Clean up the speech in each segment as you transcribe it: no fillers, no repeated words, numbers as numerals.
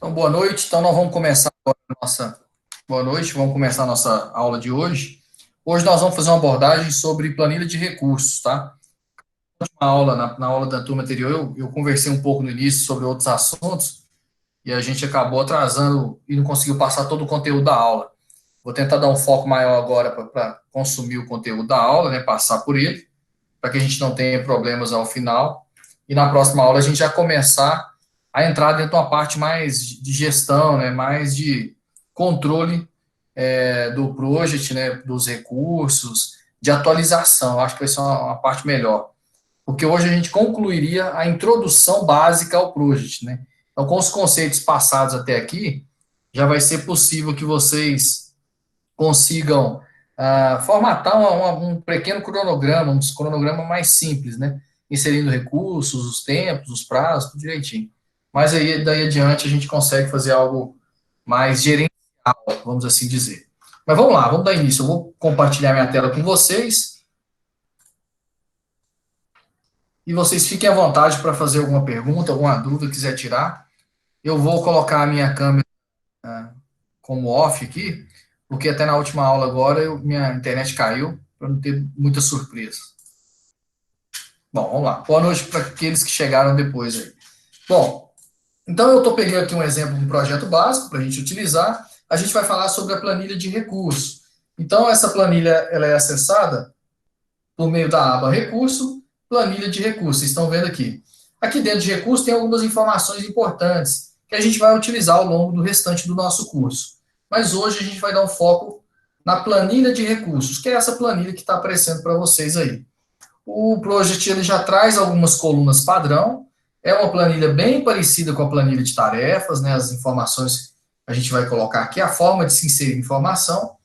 Então, boa noite. Então, nós vamos começar agora a nossa. Boa noite, vamos começar a nossa aula de hoje. Hoje nós vamos fazer uma abordagem sobre planilha de recursos, tá? Na aula, na aula da turma anterior, eu conversei um pouco no início sobre outros assuntos e a gente acabou atrasando e não conseguiu passar todo o conteúdo da aula. Vou tentar dar um foco maior agora para consumir o conteúdo da aula, né? Passar por ele, para que a gente não tenha problemas ao final. E na próxima aula a gente já começar a entrar dentro de uma parte mais de gestão, né, mais de controle do project, né, dos recursos, de atualização. Acho que vai ser uma parte melhor. Porque hoje a gente concluiria a introdução básica ao project, né? Então, com os conceitos passados até aqui, já vai ser possível que vocês consigam formatar um pequeno cronograma, um cronograma mais simples, né? Inserindo recursos, os tempos, os prazos, tudo direitinho. Mas aí, daí adiante, a gente consegue fazer algo mais gerencial, vamos assim dizer. Mas vamos lá, vamos dar início. Eu vou compartilhar minha tela com vocês e vocês fiquem à vontade para fazer alguma pergunta, alguma dúvida que quiser tirar. Eu vou colocar a minha câmera como off aqui, porque até na última aula agora minha internet caiu, para não ter muita surpresa. Bom, vamos lá. Boa noite para aqueles que chegaram depois aí. Bom, então eu estou pegando aqui um exemplo de um projeto básico para a gente utilizar. A gente vai falar sobre a planilha de recursos. Então, essa planilha ela é acessada por meio da aba Recurso, Planilha de Recursos. Vocês estão vendo aqui. Aqui dentro de recursos tem algumas informações importantes que a gente vai utilizar ao longo do restante do nosso curso. Mas hoje a gente vai dar um foco na planilha de recursos, que é essa planilha que está aparecendo para vocês aí. O Project ele já traz algumas colunas padrão, é uma planilha bem parecida com a planilha de tarefas, né, as informações a gente vai colocar aqui, a forma de se inserir informação.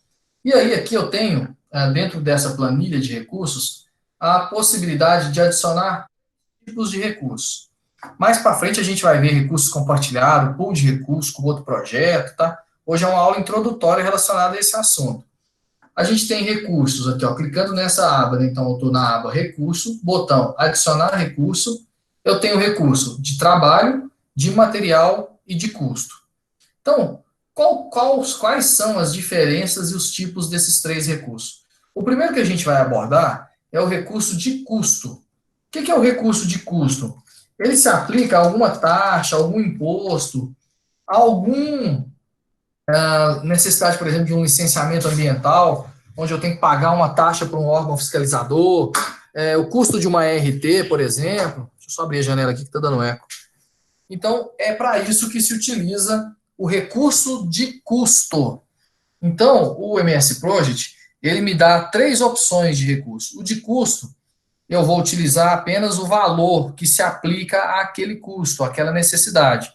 E aí aqui eu tenho, dentro dessa planilha de recursos, a possibilidade de adicionar tipos de recursos. Mais para frente a gente vai ver recursos compartilhados, pool de recursos com outro projeto, tá? Hoje é uma aula introdutória relacionada a esse assunto. A gente tem recursos aqui, ó, clicando nessa aba, né? Então eu estou na aba recurso, botão adicionar recurso, eu tenho recurso de trabalho, de material e de custo. Então, quais são as diferenças e os tipos desses três recursos? O primeiro que a gente vai abordar é o recurso de custo. O que é o recurso de custo? Ele se aplica a alguma taxa, algum imposto, a algum necessidade, por exemplo, de um licenciamento ambiental, onde eu tenho que pagar uma taxa para um órgão fiscalizador, o custo de uma RT, por exemplo. Deixa eu só abrir a janela aqui que está dando eco. Então, é para isso que se utiliza o recurso de custo. Então, o MS Project, ele me dá três opções de recurso. O de custo, eu vou utilizar apenas o valor que se aplica àquele custo, àquela necessidade.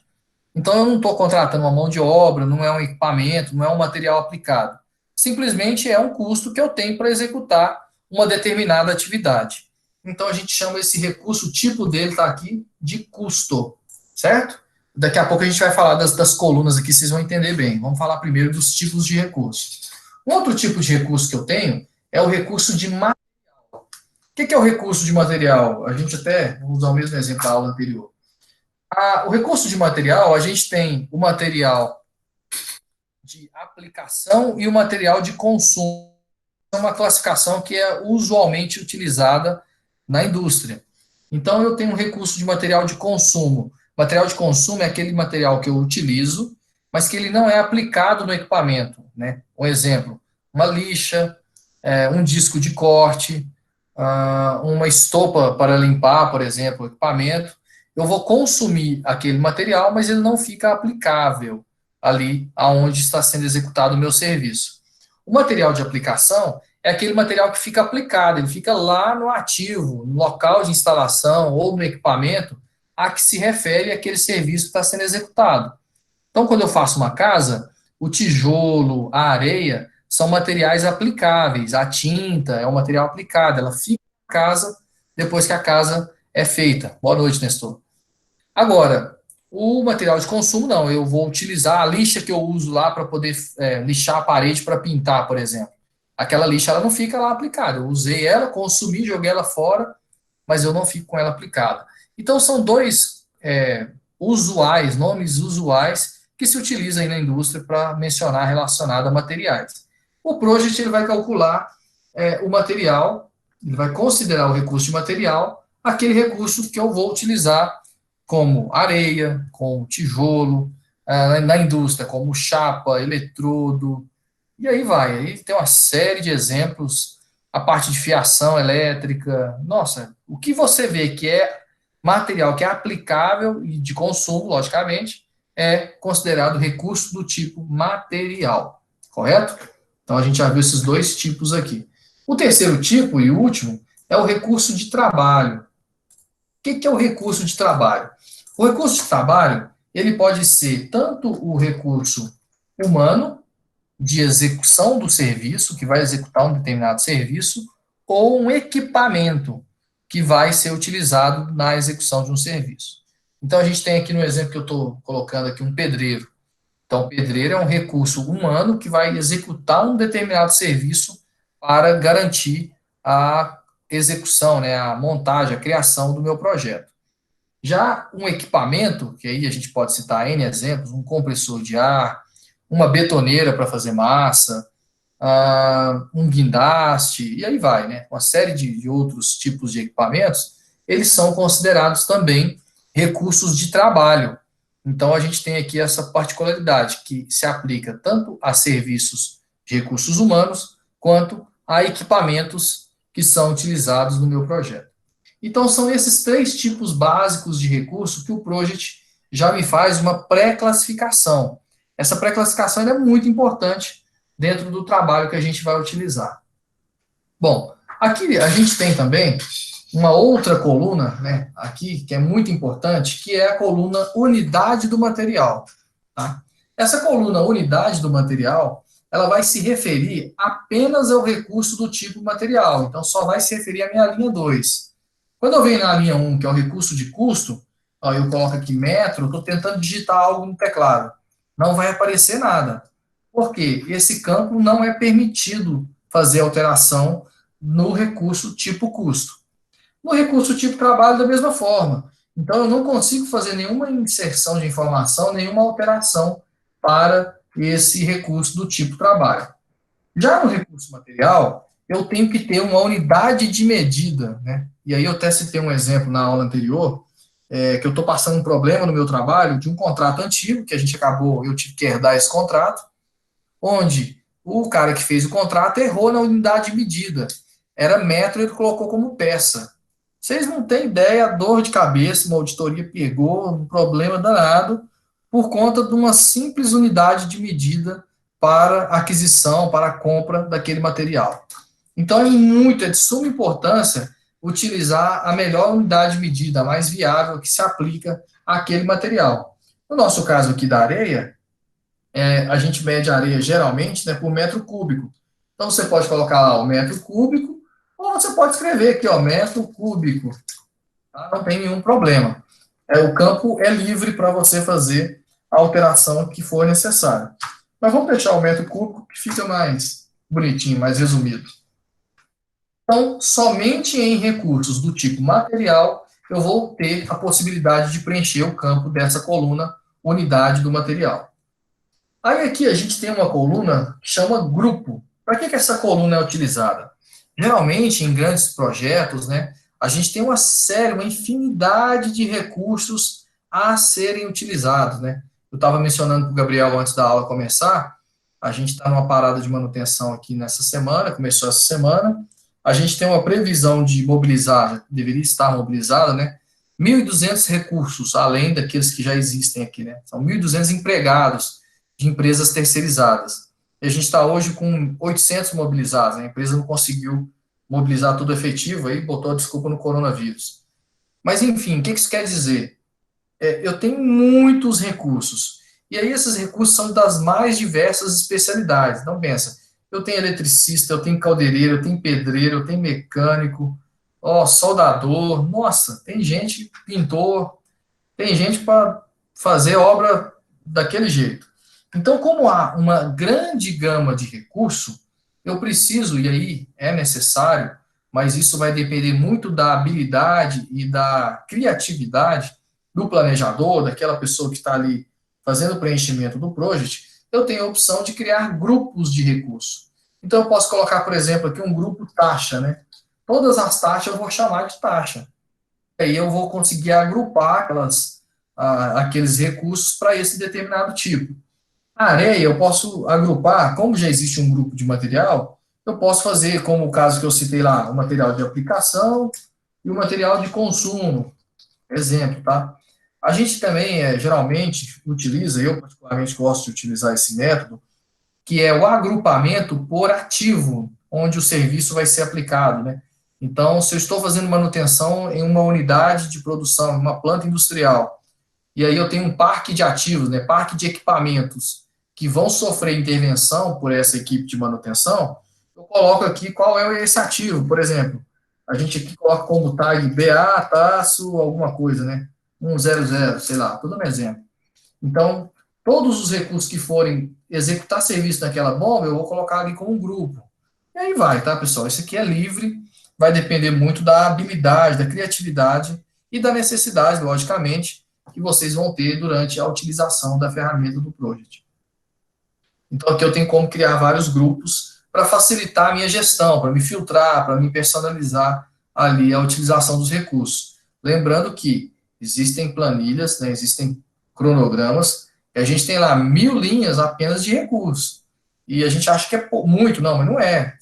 Então, eu não estou contratando uma mão de obra, não é um equipamento, não é um material aplicado. Simplesmente é um custo que eu tenho para executar uma determinada atividade. Então, a gente chama esse recurso, o tipo dele está aqui, de custo, certo? Daqui a pouco a gente vai falar das colunas aqui, vocês vão entender bem. Vamos falar primeiro dos tipos de recursos. Um outro tipo de recurso que eu tenho é o recurso de material. O que é o recurso de material? A gente até, vamos usar o mesmo exemplo da aula anterior. O recurso de material, a gente tem o material de aplicação e o material de consumo. É uma classificação que é usualmente utilizada na indústria. Então, eu tenho um recurso de material de consumo. Material de consumo é aquele material que eu utilizo, mas que ele não é aplicado no equipamento, né? Um exemplo, uma lixa, um disco de corte, uma estopa para limpar, por exemplo, o equipamento. Eu vou consumir aquele material, mas ele não fica aplicável ali aonde está sendo executado o meu serviço. O material de aplicação é aquele material que fica aplicado, ele fica lá no ativo, no local de instalação ou no equipamento a que se refere aquele serviço que está sendo executado. Então, quando eu faço uma casa, o tijolo, a areia, são materiais aplicáveis. A tinta é um material aplicado, ela fica na casa depois que a casa é feita. Boa noite, Nestor. Agora, o material de consumo, não. Eu vou utilizar a lixa que eu uso lá para poder lixar a parede para pintar, por exemplo. Aquela lixa, ela não fica lá aplicada. Eu usei ela, consumi, joguei ela fora, mas eu não fico com ela aplicada. Então, são dois usuais, nomes usuais que se utiliza aí na indústria para mencionar relacionado a materiais. O project ele vai calcular o material, ele vai considerar o recurso de material, aquele recurso que eu vou utilizar como areia, como tijolo, na indústria, como chapa, eletrodo, e aí vai. Aí tem uma série de exemplos, a parte de fiação elétrica. Nossa, o que você vê que é material que é aplicável e de consumo, logicamente, é considerado recurso do tipo material, correto? Então a gente já viu esses dois tipos aqui. O terceiro tipo e último é o recurso de trabalho. O que é o recurso de trabalho? O recurso de trabalho, ele pode ser tanto o recurso humano, de execução do serviço, que vai executar um determinado serviço, ou um equipamento que vai ser utilizado na execução de um serviço. Então, a gente tem aqui no exemplo que eu estou colocando aqui um pedreiro. Então, o pedreiro é um recurso humano que vai executar um determinado serviço para garantir a execução, né, a montagem, a criação do meu projeto. Já um equipamento, que aí a gente pode citar N exemplos, um compressor de ar, uma betoneira para fazer massa, um guindaste, e aí vai, né? Uma série de outros tipos de equipamentos, eles são considerados também recursos de trabalho. Então, a gente tem aqui essa particularidade que se aplica tanto a serviços de recursos humanos, quanto a equipamentos que são utilizados no meu projeto. Então, são esses três tipos básicos de recurso que o Project já me faz uma pré-classificação. Essa pré-classificação é muito importante dentro do trabalho que a gente vai utilizar. Bom, aqui a gente tem também uma outra coluna, né, aqui, que é muito importante, que é a coluna unidade do material. Tá? Essa coluna unidade do material, ela vai se referir apenas ao recurso do tipo material, então só vai se referir à minha linha 2. Quando eu venho na linha 1, que é o recurso de custo, ó, eu coloco aqui metro, estou tentando digitar algo no teclado. Não vai aparecer nada. Por quê? Esse campo não é permitido fazer alteração no recurso tipo custo. No recurso tipo trabalho, da mesma forma. Então, eu não consigo fazer nenhuma inserção de informação, nenhuma alteração para esse recurso do tipo trabalho. Já no recurso material, eu tenho que ter uma unidade de medida, né? E aí eu até citei um exemplo na aula anterior, que eu estou passando um problema no meu trabalho de um contrato antigo, que a gente acabou, eu tive que herdar esse contrato, onde o cara que fez o contrato errou na unidade de medida. Era metro, ele colocou como peça. Vocês não têm ideia a dor de cabeça, uma auditoria pegou, um problema danado, por conta de uma simples unidade de medida para aquisição, para a compra daquele material. Então, é de suma importância utilizar a melhor unidade de medida, a mais viável que se aplica àquele material. No nosso caso aqui da areia, a gente mede a areia geralmente, né, por metro cúbico. Então, você pode colocar lá o metro cúbico, ou você pode escrever aqui, ó, metro cúbico. Tá? Não tem nenhum problema. O campo é livre para você fazer a alteração que for necessária. Mas vamos deixar o metro cúbico que fica mais bonitinho, mais resumido. Então, somente em recursos do tipo material, eu vou ter a possibilidade de preencher o campo dessa coluna unidade do material. Aí aqui a gente tem uma coluna que chama grupo. Para que essa coluna é utilizada? Geralmente, em grandes projetos, né, a gente tem uma série, uma infinidade de recursos a serem utilizados. Né? Eu estava mencionando para o Gabriel antes da aula começar, a gente está numa parada de manutenção aqui nessa semana, começou essa semana, a gente tem uma previsão de mobilizar, deveria estar mobilizada, né, 1.200 recursos, além daqueles que já existem aqui. Né? São 1.200 empregados de empresas terceirizadas. E a gente está hoje com 800 mobilizados, né? A empresa não conseguiu mobilizar tudo efetivo, aí botou a desculpa no coronavírus. Mas, enfim, o que isso quer dizer? Eu tenho muitos recursos, e aí esses recursos são das mais diversas especialidades. Então, pensa, eu tenho eletricista, eu tenho caldeireiro, eu tenho pedreiro, eu tenho mecânico, soldador, nossa, tem gente, pintor, tem gente para fazer obra daquele jeito. Então, como há uma grande gama de recurso, eu preciso, e aí é necessário, mas isso vai depender muito da habilidade e da criatividade do planejador, daquela pessoa que está ali fazendo o preenchimento do project, eu tenho a opção de criar grupos de recursos. Então, eu posso colocar, por exemplo, aqui um grupo taxa, né? Todas as taxas eu vou chamar de taxa. Aí eu vou conseguir agrupar aqueles recursos para esse determinado tipo. A areia, eu posso agrupar, como já existe um grupo de material, eu posso fazer, como o caso que eu citei lá, o material de aplicação e o material de consumo, exemplo, tá? A gente também, geralmente, utiliza, eu particularmente gosto de utilizar esse método, que é o agrupamento por ativo, onde o serviço vai ser aplicado, né? Então, se eu estou fazendo manutenção em uma unidade de produção, em uma planta industrial, e aí eu tenho um parque de ativos, né, parque de equipamentos que vão sofrer intervenção por essa equipe de manutenção, eu coloco aqui qual é esse ativo, por exemplo. A gente aqui coloca como tag BA, taço, alguma coisa, né? 100, sei lá, tô dando um exemplo. Então, todos os recursos que forem executar serviço naquela bomba, eu vou colocar ali como um grupo. E aí vai, tá, pessoal? Isso aqui é livre, vai depender muito da habilidade, da criatividade e da necessidade, logicamente, que vocês vão ter durante a utilização da ferramenta do Project. Então, aqui eu tenho como criar vários grupos para facilitar a minha gestão, para me filtrar, para me personalizar ali a utilização dos recursos. Lembrando que existem planilhas, né, existem cronogramas, e a gente tem lá 1000 linhas apenas de recursos. E a gente acha que é muito, não, mas não é.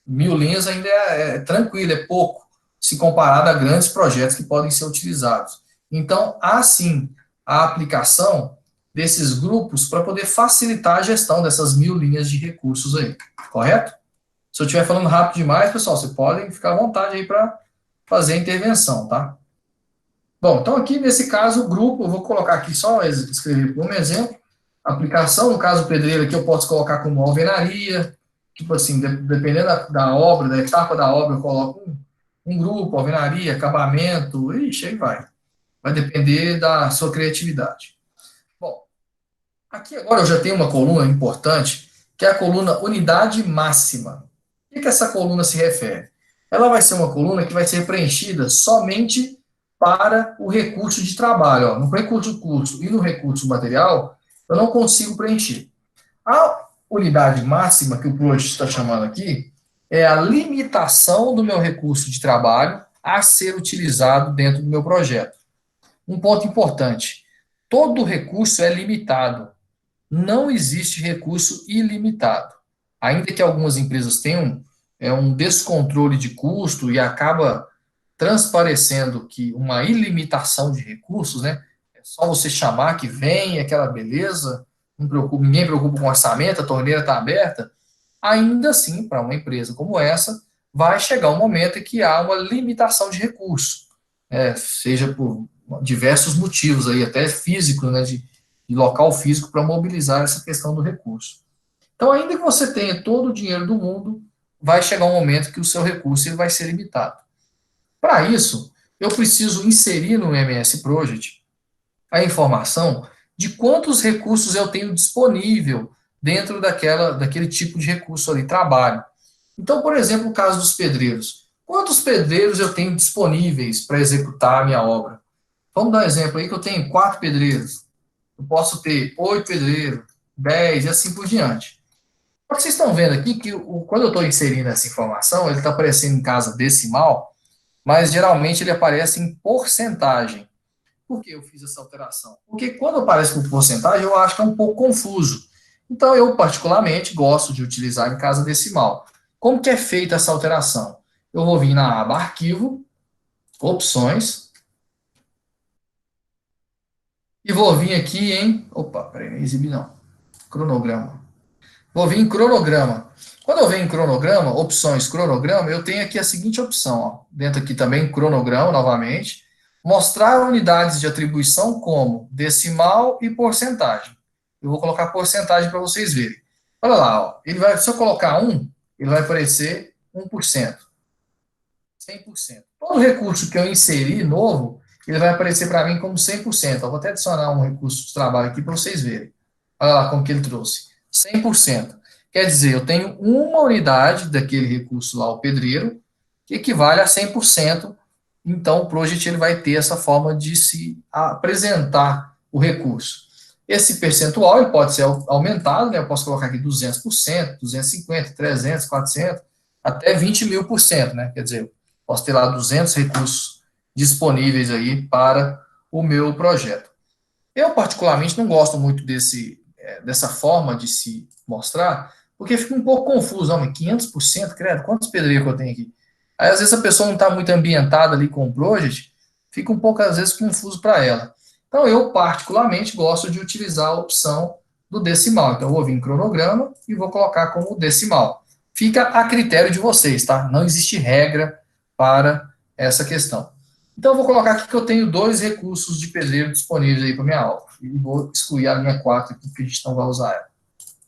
1000 linhas ainda é tranquilo, é pouco, se comparado a grandes projetos que podem ser utilizados. Então, há sim a aplicação desses grupos para poder facilitar a gestão dessas 1000 linhas de recursos aí, correto? Se eu estiver falando rápido demais, pessoal, vocês podem ficar à vontade aí para fazer a intervenção, tá? Bom, então aqui nesse caso, o grupo, eu vou colocar aqui só escrever como exemplo, aplicação, no caso pedreiro aqui eu posso colocar como alvenaria, tipo assim, dependendo da obra, da etapa da obra, eu coloco um grupo, alvenaria, acabamento, ixi, aí vai. Vai depender da sua criatividade. Bom, aqui agora eu já tenho uma coluna importante, que é a coluna unidade máxima. O que essa coluna se refere? Ela vai ser uma coluna que vai ser preenchida somente para o recurso de trabalho. Ó. No recurso curso e no recurso material, eu não consigo preencher. A unidade máxima, que o Prost está chamando aqui, é a limitação do meu recurso de trabalho a ser utilizado dentro do meu projeto. Um ponto importante: todo recurso é limitado. Não existe recurso ilimitado. Ainda que algumas empresas tenham um descontrole de custo e acaba transparecendo que uma ilimitação de recursos, né? É só você chamar que vem, aquela beleza, não preocupa, ninguém preocupa com orçamento, a torneira está aberta. Ainda assim, para uma empresa como essa, vai chegar um momento em que há uma limitação de recursos, seja por diversos motivos aí, até físicos, né, de local físico para mobilizar essa questão do recurso. Então, ainda que você tenha todo o dinheiro do mundo, vai chegar um momento que o seu recurso ele vai ser limitado. Para isso, eu preciso inserir no MS Project a informação de quantos recursos eu tenho disponível dentro daquele tipo de recurso ali, trabalho. Então, por exemplo, no caso dos pedreiros, quantos pedreiros eu tenho disponíveis para executar a minha obra? Vamos dar um exemplo aí que eu tenho 4 pedreiros. Eu posso ter 8 pedreiros, 10 e assim por diante. Só que vocês estão vendo aqui que quando eu estou inserindo essa informação, ele está aparecendo em casa decimal, mas geralmente ele aparece em porcentagem. Por que eu fiz essa alteração? Porque quando aparece por porcentagem, eu acho que é um pouco confuso. Então, eu particularmente gosto de utilizar em casa decimal. Como que é feita essa alteração? Eu vou vir na aba Arquivo, Opções, e vou vir aqui em... Opa, peraí, não exibi não. Cronograma. Vou vir em cronograma. Quando eu venho em cronograma, opções cronograma, eu tenho aqui a seguinte opção, ó, dentro aqui também cronograma, novamente, mostrar unidades de atribuição como decimal e porcentagem. Eu vou colocar porcentagem para vocês verem. Olha lá, ó, se eu colocar 1, ele vai aparecer 1%, 100%. Todo recurso que eu inserir novo, ele vai aparecer para mim como 100%. Eu vou até adicionar um recurso de trabalho aqui para vocês verem. Olha lá como que ele trouxe. 100%. Quer dizer, eu tenho uma unidade daquele recurso lá, o pedreiro, que equivale a 100%. Então, o project ele vai ter essa forma de se apresentar o recurso. Esse percentual ele pode ser aumentado, né? Eu posso colocar aqui 200%, 250%, 300%, 400%, até 20.000%, né? Quer dizer, posso ter lá 200 recursos disponíveis aí para o meu projeto. Eu, particularmente, não gosto muito dessa forma de se mostrar, porque fica um pouco confuso. Homem, 500%, credo, quantos pedreiros que eu tenho aqui? Aí, às vezes, a pessoa não está muito ambientada ali com o project, fica um pouco, às vezes, confuso para ela. Então, eu, particularmente, gosto de utilizar a opção do decimal. Então, eu vou vir em cronograma e vou colocar como decimal. Fica a critério de vocês, tá? Não existe regra para essa questão. Então, eu vou colocar aqui que eu tenho 2 recursos de pedreiro disponíveis aí para minha aula. E vou excluir a linha 4 aqui, porque a gente não vai usar ela.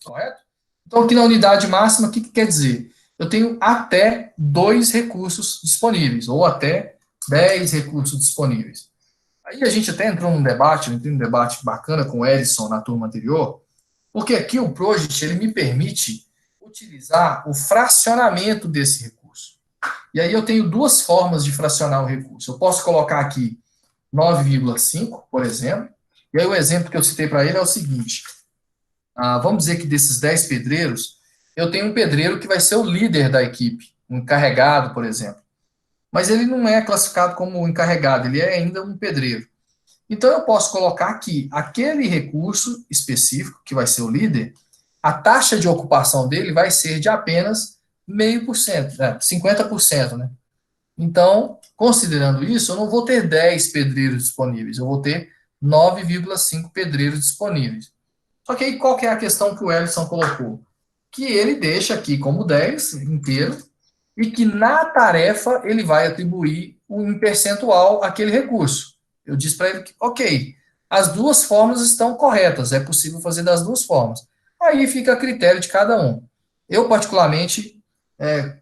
Correto? Então, aqui na unidade máxima, o que quer dizer? Eu tenho até 2 recursos disponíveis, ou até 10 recursos disponíveis. Aí a gente até entrou num debate, eu entrei num debate bacana com o Edson na turma anterior, porque aqui o Project ele me permite utilizar o fracionamento desse recurso. E aí eu tenho 2 formas de fracionar o recurso. Eu posso colocar aqui 9,5, por exemplo. E aí o exemplo que eu citei para ele é o seguinte: vamos dizer que desses 10 pedreiros, eu tenho um pedreiro que vai ser o líder da equipe, um encarregado, por exemplo. Mas ele não é classificado como encarregado, ele é ainda um pedreiro. Então eu posso colocar aqui aquele recurso específico, que vai ser o líder, a taxa de ocupação dele vai ser de apenas 0,5%, né? 50%, né? Então, considerando isso, eu não vou ter 10 pedreiros disponíveis, eu vou ter 9,5 pedreiros disponíveis. Só que aí qual que é a questão que o Ellison colocou? Que ele deixa aqui como 10 inteiro e que na tarefa ele vai atribuir um percentual àquele recurso. Eu disse para ele que, ok, as 2 formas estão corretas, é possível fazer das 2 formas. Aí fica a critério de cada um. Eu, particularmente,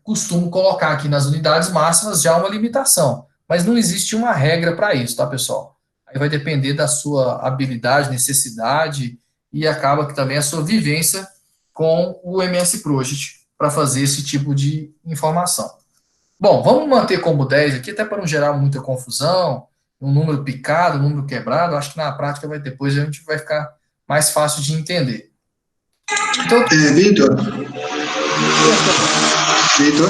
costumo colocar aqui nas unidades máximas já uma limitação, mas não existe uma regra para isso, tá, pessoal? Aí vai depender da sua habilidade, necessidade e acaba que também a sua vivência com o MS Project para fazer esse tipo de informação. Bom, vamos manter como 10 aqui, até para não gerar muita confusão, um número picado, um número quebrado. Acho que na prática depois a gente vai ficar mais fácil de entender. Então, Vitor, Vitor,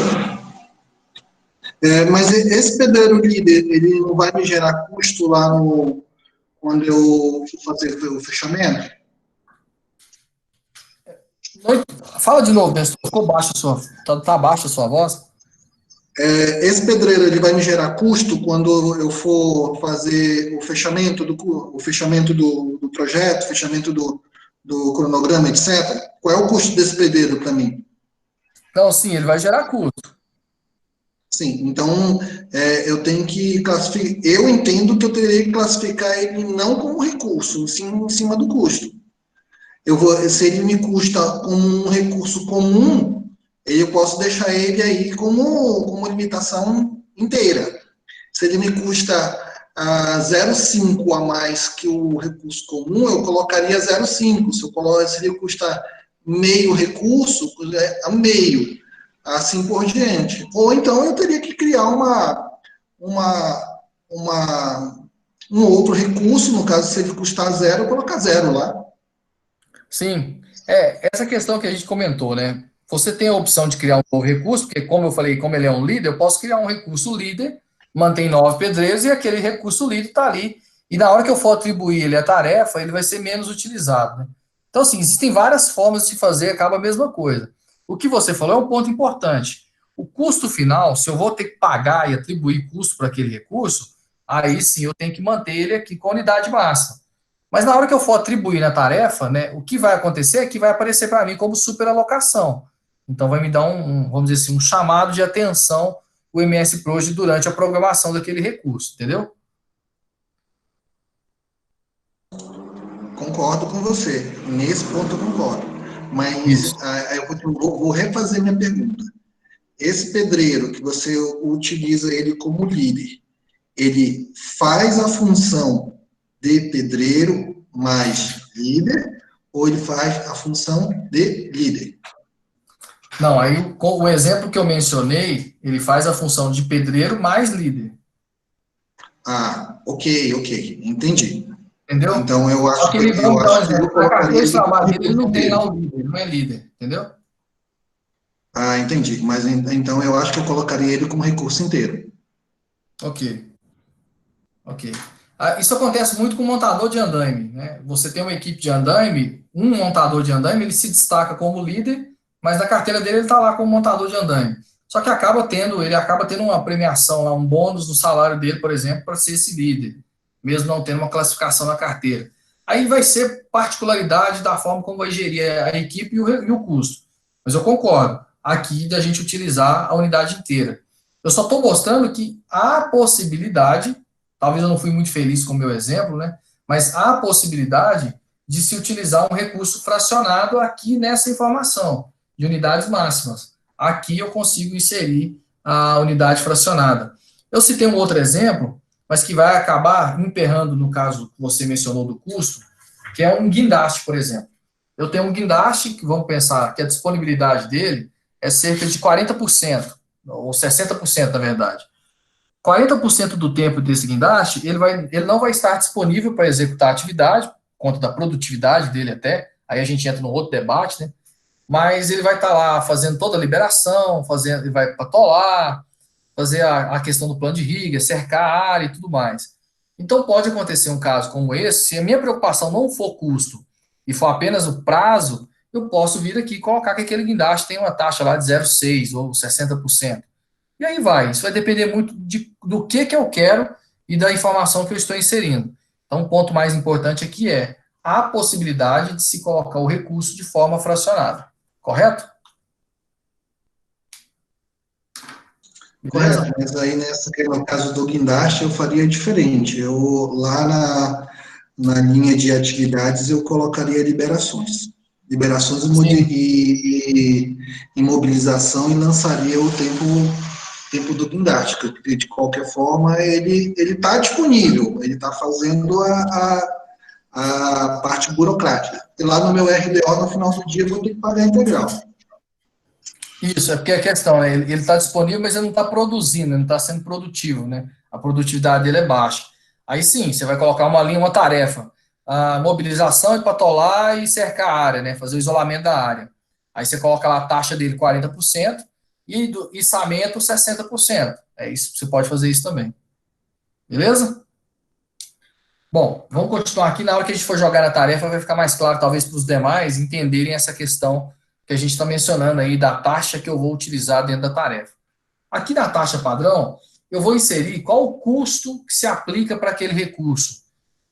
mas esse pedreiro líder, ele não vai me gerar custo lá no, quando eu for fazer o fechamento? fala de novo, Nestor. Ficou baixa a sua, tá baixa a sua voz? Esse pedreiro, ele vai me gerar custo quando eu for fazer o fechamento do projeto, fechamento do cronograma, etc. Qual é o custo desse pedreiro para mim? Então, sim, ele vai gerar custo. Sim, então eu tenho que classificar. Eu entendo que eu teria que classificar ele não como recurso, sim em cima do custo. Se ele me custa como um recurso comum, eu posso deixar ele aí como limitação inteira. Se ele me custa 0,5 a mais que o recurso comum, eu colocaria 0,5. Se ele custa meio recurso, a meio, assim por diante. Ou então eu teria que criar uma, um outro recurso, no caso, se ele custar zero, eu colocar zero lá. Sim, essa questão que a gente comentou, né? Você tem a opção de criar um novo recurso, porque, como eu falei, como ele é um líder, eu posso criar um recurso líder, mantém 9 pedreiros e aquele recurso líder está ali. E na hora que eu for atribuir ele a tarefa, ele vai ser menos utilizado, né? Então, assim, existem várias formas de se fazer, acaba a mesma coisa. O que você falou é um ponto importante. O custo final, se eu vou ter que pagar e atribuir custo para aquele recurso, aí sim eu tenho que manter ele aqui com a unidade máxima. Mas na hora que eu for atribuir na tarefa, né, o que vai acontecer é que vai aparecer para mim como superalocação. Então vai me dar vamos dizer assim, um chamado de atenção o MS Project durante a programação daquele recurso, entendeu? Concordo com você. Nesse ponto eu concordo. Mas Isso. eu vou refazer minha pergunta. Esse pedreiro que você utiliza ele como líder, ele faz a função de pedreiro mais líder ou ele faz a função de líder? Não, aí o exemplo que eu mencionei, ele faz a função de pedreiro mais líder. Ah, ok, entendi. entendeu? Então, Só que ele, eu vamos dar um acho que eu exemplo, na colocaria carteira de ele como trabalho dele, ele recurso não tem lá inteiro. o líder, ele não é líder, entendeu? Ah, entendi. Mas então eu acho que eu colocaria ele como recurso inteiro. Ok, ok. Isso acontece muito com montador de andaime, né? Você tem uma equipe de andaime, um montador de andaime, ele se destaca como líder, mas na carteira dele ele está lá como montador de andaime. Só que ele acaba tendo uma premiação lá, um bônus no salário dele, por exemplo, para ser esse líder, mesmo não tendo uma classificação na carteira. Aí vai ser particularidade da forma como vai gerir a equipe e o custo. Mas eu concordo, aqui da gente utilizar a unidade inteira. Eu só estou mostrando que há possibilidade, talvez eu não fui muito feliz com o meu exemplo, né? Mas há a possibilidade de se utilizar um recurso fracionado aqui nessa informação, de unidades máximas. Aqui eu consigo inserir a unidade fracionada. Eu citei um outro exemplo, mas que vai acabar emperrando no caso que você mencionou do custo, que é um guindaste, por exemplo. Eu tenho um guindaste, que vamos pensar que a disponibilidade dele é cerca de 40%, ou 60%, na verdade. 40% do tempo desse guindaste, ele não vai estar disponível para executar a atividade, por conta da produtividade dele até, aí a gente entra no outro debate, né? Mas ele vai estar lá fazendo toda a liberação, ele vai patolar, fazer a questão do plano de riga, cercar a área e tudo mais. Então pode acontecer um caso como esse, se a minha preocupação não for custo e for apenas o prazo, eu posso vir aqui e colocar que aquele guindaste tem uma taxa lá de 0,6 ou 60%. E aí vai. Isso vai depender muito do que eu quero e da informação que eu estou inserindo. Então, o ponto mais importante aqui é a possibilidade de se colocar o recurso de forma fracionada. Correto? Correto, Beleza? mas aí no caso do guindaste eu faria diferente. Eu lá na linha de atividades eu colocaria liberações. Liberações Sim. e imobilização e lançaria o tempo do guindaste, porque de qualquer forma ele está disponível, ele está fazendo a parte burocrática. E lá no meu RDO, no final do dia, eu vou ter que pagar a integral. Isso, é porque a questão, né, ele está disponível, mas ele não está produzindo, ele não está sendo produtivo, né? A produtividade dele é baixa. Aí sim, você vai colocar uma linha, uma tarefa. A mobilização, patolar e cercar a área, né? Fazer o isolamento da área. Aí você coloca lá a taxa dele 40% e do içamento 60%. É isso, você pode fazer isso também. Beleza? Bom, vamos continuar aqui. Na hora que a gente for jogar na tarefa, vai ficar mais claro, talvez, para os demais entenderem essa questão que a gente está mencionando aí da taxa que eu vou utilizar dentro da tarefa. Aqui na taxa padrão, eu vou inserir qual o custo que se aplica para aquele recurso,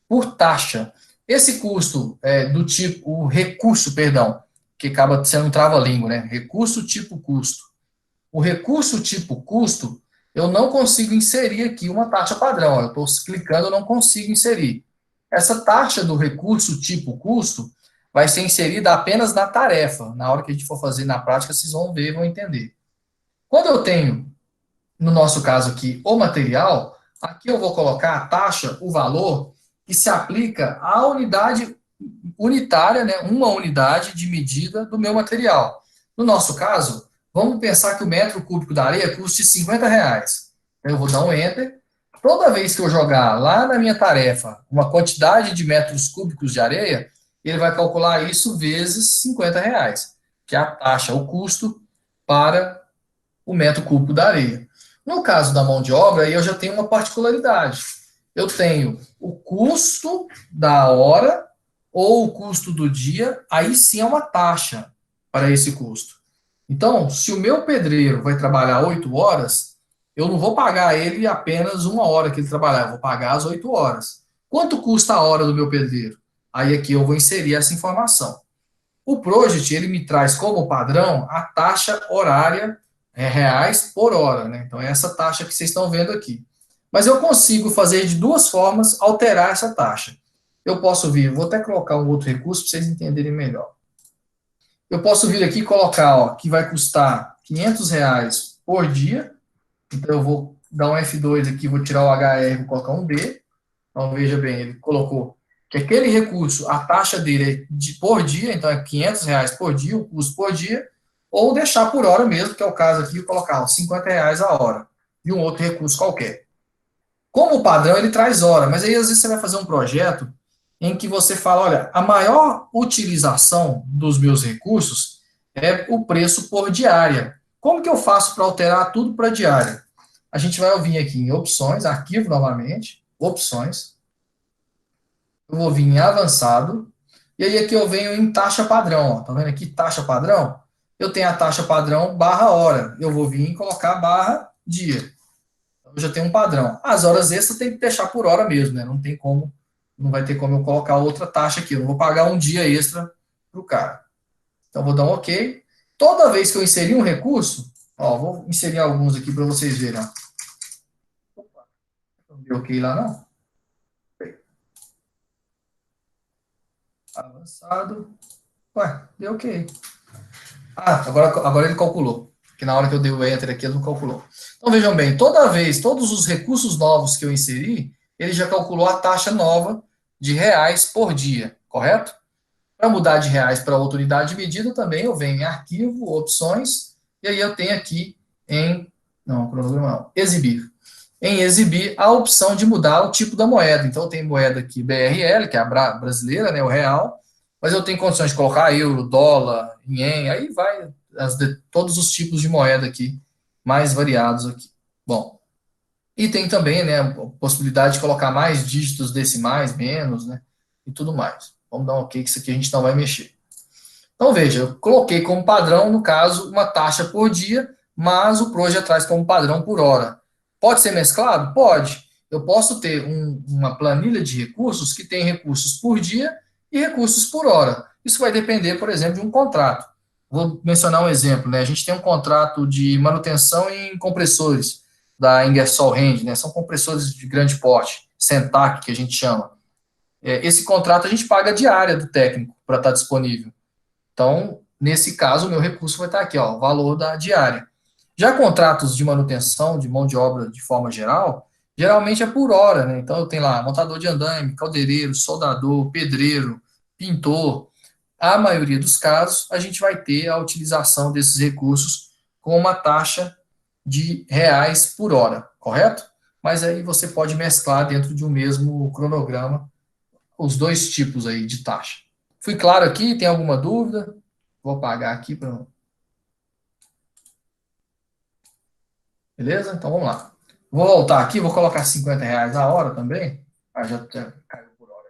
por taxa. Esse custo é do tipo, o recurso, perdão, que acaba sendo um trava-língua, né? Recurso tipo custo. O recurso tipo custo, eu não consigo inserir aqui uma taxa padrão. Eu estou clicando, eu não consigo inserir. Essa taxa do recurso tipo custo vai ser inserida apenas na tarefa. Na hora que a gente for fazer na prática, vocês vão ver e vão entender. Quando eu tenho, no nosso caso aqui, o material, aqui eu vou colocar a taxa, o valor, que se aplica à unidade unitária, né, uma unidade de medida do meu material. No nosso caso, vamos pensar que o metro cúbico da areia custe R$ 50. Eu vou dar um Enter. Toda vez que eu jogar lá na minha tarefa uma quantidade de metros cúbicos de areia, ele vai calcular isso vezes R$ 50, que é a taxa, o custo para o metro cúbico da areia. No caso da mão de obra, aí eu já tenho uma particularidade. Eu tenho o custo da hora ou o custo do dia, aí sim é uma taxa para esse custo. Então, se o meu pedreiro vai trabalhar 8 horas, eu não vou pagar ele apenas uma hora que ele trabalhar, eu vou pagar as 8 horas. Quanto custa a hora do meu pedreiro? Aí aqui eu vou inserir essa informação. O Project, ele me traz como padrão a taxa horária reais por hora, né? Então é essa taxa que vocês estão vendo aqui. Mas eu consigo fazer de duas formas, alterar essa taxa. Eu posso vir, vou até colocar um outro recurso para vocês entenderem melhor. Eu posso vir aqui e colocar, ó, que vai custar R$ 500 por dia. Então eu vou dar um F2 aqui, vou tirar o HR, vou colocar um B. Então veja bem, ele colocou que aquele recurso, a taxa dele é por dia, então é R$ 500 por dia, o custo por dia, ou deixar por hora mesmo, que é o caso aqui, eu colocar R$ 50 a hora, e um outro recurso qualquer. Como padrão, ele traz hora, mas aí às vezes você vai fazer um projeto em que você fala, olha, a maior utilização dos meus recursos é o preço por diária. Como que eu faço para alterar tudo para diária? A gente vai vir aqui em opções, arquivo novamente, opções, eu vou vir em avançado, e aí aqui eu venho em taxa padrão, ó, tá vendo aqui taxa padrão? Eu tenho a taxa padrão barra hora, eu vou vir e colocar barra dia. Eu já tenho um padrão. As horas extras tem que deixar por hora mesmo, né? Não tem como, não vai ter como eu colocar outra taxa aqui. Eu não vou pagar um dia extra pro cara. Então, vou dar um OK. Toda vez que eu inserir um recurso, ó, vou inserir alguns aqui para vocês verem. Ó. Não deu OK lá, não? Avançado. Ué, deu OK. Ah, agora ele calculou. Que na hora que eu dei o Enter aqui, ele não calculou. Então, vejam bem, toda vez, todos os recursos novos que eu inseri, ele já calculou a taxa nova de reais por dia, correto? Para mudar de reais para outra unidade de medida, também eu venho em arquivo, opções, e aí eu tenho aqui em, não, cronograma não, exibir. Em exibir a opção de mudar o tipo da moeda. Então, eu tenho moeda aqui BRL, que é a brasileira, né, o real, mas eu tenho condições de colocar euro, dólar, ien, aí vai todos os tipos de moeda aqui, mais variados aqui. Bom, e tem também, né, a possibilidade de colocar mais dígitos decimais, menos, né, e tudo mais. Vamos dar um OK, que isso aqui a gente não vai mexer. Então, veja, eu coloquei como padrão, no caso, uma taxa por dia, mas o Pro já traz como padrão por hora. Pode ser mesclado? Pode. Eu posso ter uma planilha de recursos que tem recursos por dia e recursos por hora. Isso vai depender, por exemplo, de um contrato. Vou mencionar um exemplo, né? A gente tem um contrato de manutenção em compressores da Ingersoll Rand, né? São compressores de grande porte, Centac, que a gente chama. Esse contrato a gente paga a diária do técnico para estar disponível. Então, nesse caso, o meu recurso vai estar aqui, ó, o valor da diária. Já contratos de manutenção, de mão de obra de forma geral, geralmente é por hora, né? Então, eu tenho lá montador de andaime, caldeireiro, soldador, pedreiro, pintor. A maioria dos casos, a gente vai ter a utilização desses recursos com uma taxa de reais por hora, correto? Mas aí você pode mesclar dentro de um mesmo cronograma os dois tipos aí de taxa. Fui claro aqui? Tem alguma dúvida? Vou apagar aqui para. Beleza? Então vamos lá. Vou voltar aqui, vou colocar R$ 50 a hora também. Ah, já caiu por hora.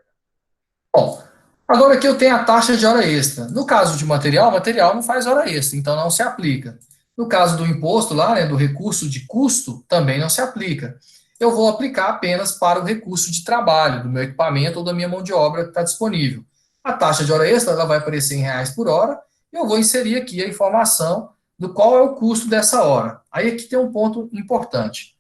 Bom, agora aqui eu tenho a taxa de hora extra. No caso de material, material não faz hora extra, então não se aplica. No caso do imposto lá, né, do recurso de custo, também não se aplica. Eu vou aplicar apenas para o recurso de trabalho, do meu equipamento ou da minha mão de obra que está disponível. A taxa de hora extra ela vai aparecer em reais por hora, e eu vou inserir aqui a informação do qual é o custo dessa hora. Aí aqui tem um ponto importante.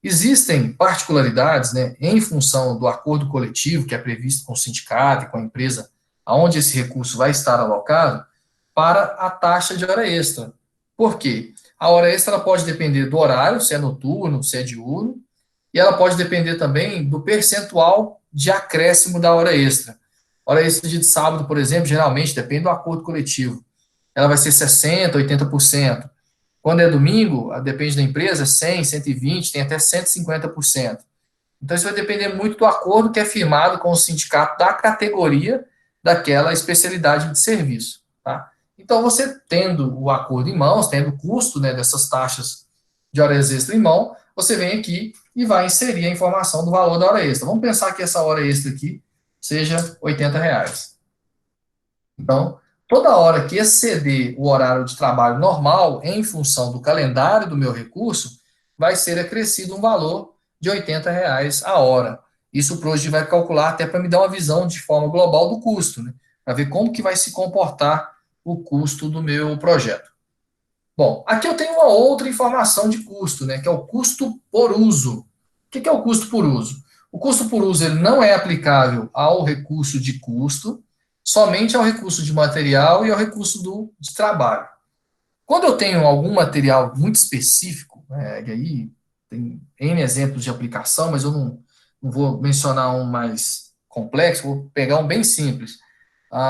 Existem particularidades, né, em função do acordo coletivo que é previsto com o sindicato e com a empresa, aonde esse recurso vai estar alocado, para a taxa de hora extra. Por quê? A hora extra ela pode depender do horário, se é noturno, se é diurno, e ela pode depender também do percentual de acréscimo da hora extra. Hora extra de sábado, por exemplo, geralmente depende do acordo coletivo. Ela vai ser 60%, 80%. Quando é domingo, depende da empresa, 100, 120, tem até 150%. Então, isso vai depender muito do acordo que é firmado com o sindicato da categoria daquela especialidade de serviço. Tá? Então, você tendo o acordo em mãos, tendo o custo, né, dessas taxas de horas extra em mão, você vem aqui e vai inserir a informação do valor da hora extra. Vamos pensar que essa hora extra aqui seja R$ 80. Então, toda hora que exceder o horário de trabalho normal, em função do calendário do meu recurso, vai ser acrescido um valor de R$ 80 a hora. Isso o Proje vai calcular até para me dar uma visão de forma global do custo, né? Para ver como que vai se comportar o custo do meu projeto. Bom, aqui eu tenho uma outra informação de custo, né? Que é o custo por uso. O que é o custo por uso? O custo por uso ele não é aplicável ao recurso de custo, somente ao recurso de material e ao recurso de trabalho. Quando eu tenho algum material muito específico, né, e aí tem N exemplos de aplicação, mas eu não vou mencionar um mais complexo, vou pegar um bem simples.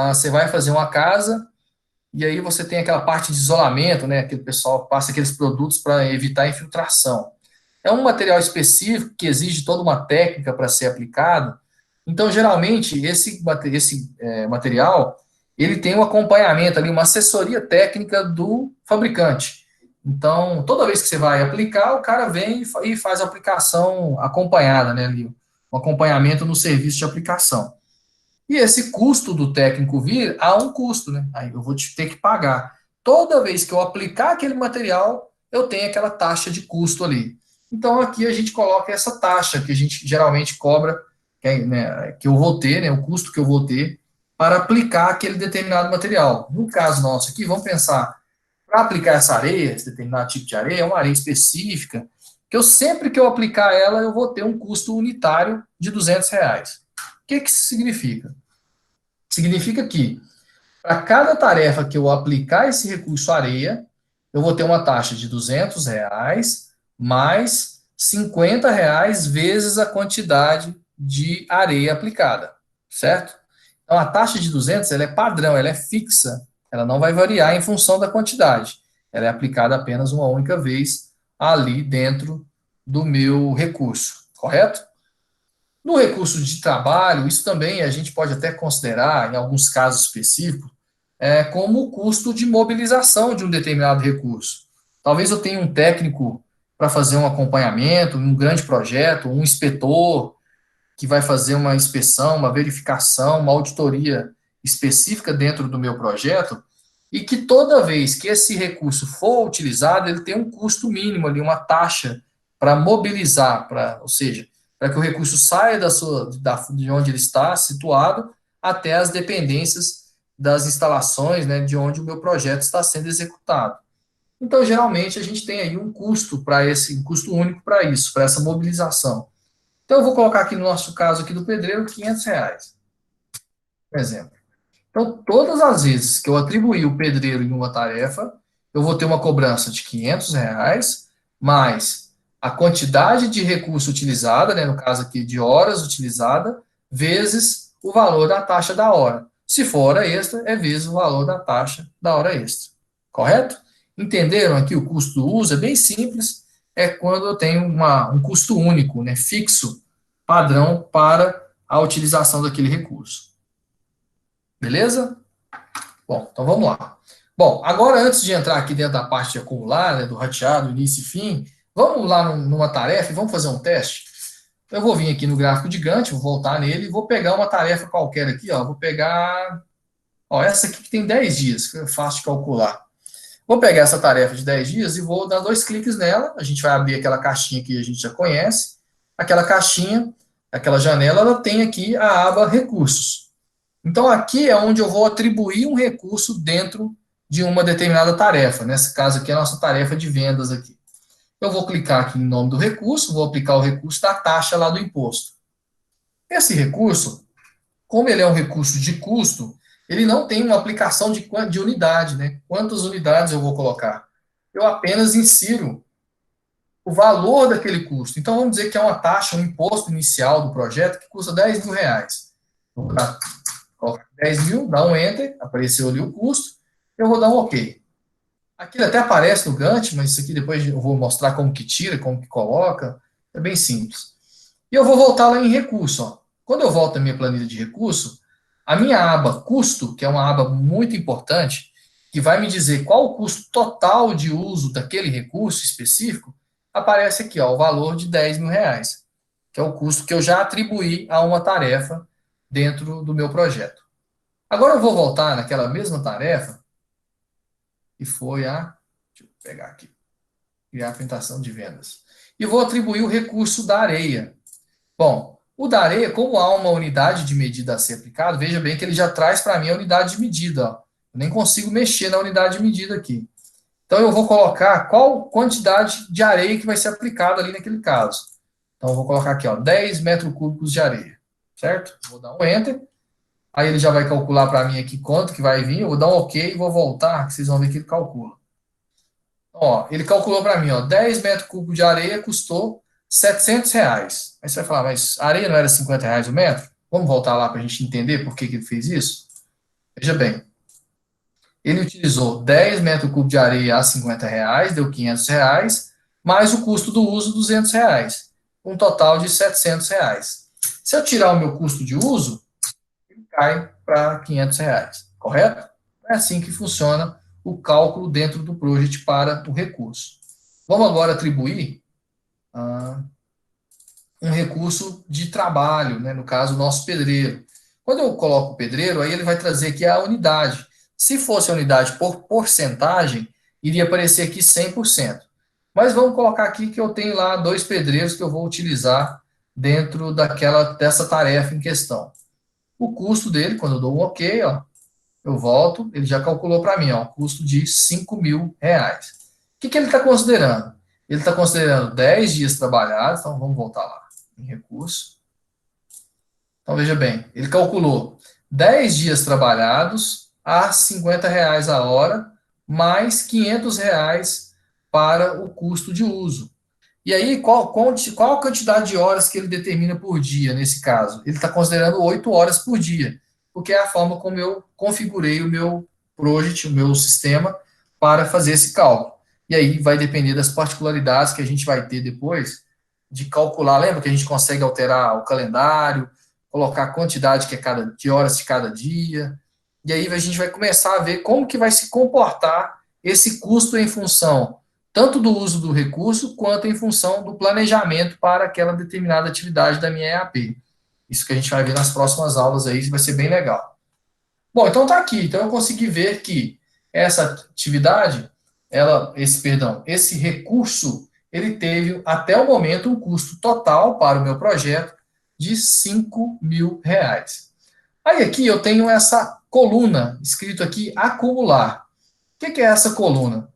Você vai fazer uma casa e aí você tem aquela parte de isolamento, né, que o pessoal passa aqueles produtos para evitar infiltração. É um material específico que exige toda uma técnica para ser aplicado, Então, geralmente, material, ele tem um acompanhamento ali, uma assessoria técnica do fabricante. Então, toda vez que você vai aplicar, o cara vem e faz a aplicação acompanhada, né, ali, um acompanhamento no serviço de aplicação. E esse custo do técnico vir, há um custo, né? Aí eu vou ter que pagar. Toda vez que eu aplicar aquele material, eu tenho aquela taxa de custo ali. Então aqui a gente coloca essa taxa que a gente geralmente cobra, que eu vou ter, né, o custo que eu vou ter para aplicar aquele determinado material. No caso nosso aqui, vamos pensar, para aplicar essa areia, esse determinado tipo de areia, é uma areia específica, que eu sempre que eu aplicar ela, eu vou ter um custo unitário de R$ 200. O que isso significa? Significa que, para cada tarefa que eu aplicar esse recurso areia, eu vou ter uma taxa de R$ 200 mais R$ 50 vezes a quantidade de areia aplicada, certo? Então, a taxa de 200 ela é padrão, ela é fixa, ela não vai variar em função da quantidade. Ela é aplicada apenas uma única vez ali dentro do meu recurso, correto? No recurso de trabalho, isso também a gente pode até considerar, em alguns casos específicos, como o custo de mobilização de um determinado recurso. Talvez eu tenha um técnico para fazer um acompanhamento, um grande projeto, um inspetor que vai fazer uma inspeção, uma verificação, uma auditoria específica dentro do meu projeto, e que toda vez que esse recurso for utilizado, ele tem um custo mínimo ali, uma taxa para mobilizar, ou seja, para que o recurso saia de onde ele está situado até as dependências das instalações, né, de onde o meu projeto está sendo executado. Então, geralmente, a gente tem aí um custo um custo único para isso, para essa mobilização. Então, eu vou colocar aqui no nosso caso aqui do pedreiro, R$ 500, por exemplo. Então, todas as vezes que eu atribuir o pedreiro em uma tarefa, eu vou ter uma cobrança de R$ 500, mais a quantidade de recurso utilizada, né, no caso aqui de horas utilizada, vezes o valor da taxa da hora. Se for hora extra, é vezes o valor da taxa da hora extra. Correto? Entenderam aqui o custo do uso? É bem simples. É quando eu tenho um custo único, né, fixo, padrão para a utilização daquele recurso. Beleza? Bom, então vamos lá. Bom, agora antes de entrar aqui dentro da parte de acumular, né, do rateado, início e fim, vamos lá numa tarefa e vamos fazer um teste. Eu vou vir aqui no gráfico de Gantt, vou voltar nele e vou pegar uma tarefa qualquer aqui, ó. Vou pegar, ó, essa aqui que tem 10 dias, que é fácil de calcular. Vou pegar essa tarefa de 10 dias e vou dar 2 cliques nela. A gente vai abrir aquela caixinha que a gente já conhece. Aquela caixinha, aquela janela, ela tem aqui a aba Recursos. Então, aqui é onde eu vou atribuir um recurso dentro de uma determinada tarefa. Nesse caso aqui, é a nossa tarefa de vendas aqui. Eu vou clicar aqui em nome do recurso, vou aplicar o recurso da taxa lá do imposto. Esse recurso, como ele é um recurso de custo, ele não tem uma aplicação de unidade, né? Quantas unidades eu vou colocar? Eu apenas insiro o valor daquele custo. Então, vamos dizer que é uma taxa, um imposto inicial do projeto que custa R$ 10.000. Vou colocar 10 mil, dá um Enter, apareceu ali o custo, eu vou dar um OK. Aqui ele até aparece no Gantt, mas isso aqui depois eu vou mostrar como que tira, como que coloca, é bem simples. E eu vou voltar lá em recurso. Ó. Quando eu volto à minha planilha de recurso, a minha aba custo, que é uma aba muito importante, que vai me dizer qual o custo total de uso daquele recurso específico, aparece aqui, ó, o valor de R$ 10.000, que é o custo que eu já atribuí a uma tarefa dentro do meu projeto. Agora eu vou voltar naquela mesma tarefa, que foi deixa eu pegar aqui, criar a apresentação de vendas. E vou atribuir o recurso da areia. Bom, o da areia, como há uma unidade de medida a ser aplicada, veja bem que ele já traz para mim a unidade de medida. Ó. Eu nem consigo mexer na unidade de medida aqui. Então eu vou colocar qual quantidade de areia que vai ser aplicada ali naquele caso. Então eu vou colocar aqui, ó, 10 metros cúbicos de areia. Certo? Vou dar um Enter. Aí ele já vai calcular para mim aqui quanto que vai vir. Eu vou dar um OK e vou voltar, que vocês vão ver que ele calcula. Ó, ele calculou para mim, ó, 10 metros cúbicos de areia custou R$ 700. Aí você vai falar, mas areia não era R$ 50 o metro? Vamos voltar lá para a gente entender por que ele fez isso? Veja bem, ele utilizou 10 metros cúbicos de areia a R$ 50, deu R$ 500, mais o custo do uso R$ 200, um total de R$ 700. Se eu tirar o meu custo de uso, ele cai para R$ 500, correto? É assim que funciona o cálculo dentro do project para o recurso. Vamos agora atribuir ah, um recurso de trabalho, né? No caso, o nosso pedreiro. Quando eu coloco o pedreiro, aí ele vai trazer aqui a unidade. Se fosse a unidade por porcentagem, iria aparecer aqui 100%. Mas vamos colocar aqui que eu tenho lá 2 pedreiros que eu vou utilizar dentro dessa tarefa em questão. O custo dele, quando eu dou um OK, ó, eu volto, ele já calculou para mim, ó, custo de R$ 5.000. O que ele está considerando? Ele está considerando 10 dias trabalhados, então vamos voltar lá em recurso. Então veja bem, ele calculou 10 dias trabalhados a R$ 50 a hora, mais R$ 500 para o custo de uso. E aí, qual a quantidade de horas que ele determina por dia, nesse caso? Ele está considerando 8 horas por dia, porque é a forma como eu configurei o meu project, o meu sistema, para fazer esse cálculo. E aí vai depender das particularidades que a gente vai ter depois de calcular. Lembra que a gente consegue alterar o calendário, colocar a quantidade de horas de cada dia, e aí a gente vai começar a ver como que vai se comportar esse custo em função tanto do uso do recurso, quanto em função do planejamento para aquela determinada atividade da minha EAP. Isso que a gente vai ver nas próximas aulas aí, vai ser bem legal. Bom, então tá aqui. Então eu consegui ver que essa atividade, esse recurso, ele teve até o momento um custo total para o meu projeto de R$ 5.000. Aí aqui eu tenho essa coluna escrito aqui acumular. O que é essa coluna?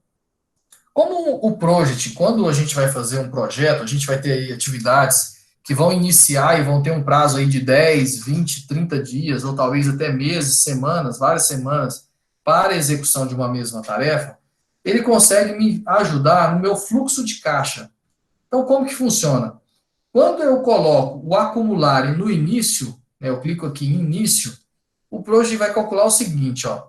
Como o project, quando a gente vai fazer um projeto, a gente vai ter aí atividades que vão iniciar e vão ter um prazo aí de 10, 20, 30 dias, ou talvez até meses, semanas, várias semanas, para a execução de uma mesma tarefa, ele consegue me ajudar no meu fluxo de caixa. Então, como que funciona? Quando eu coloco o acumular no início, né, eu clico aqui em início, o project vai calcular o seguinte, ó,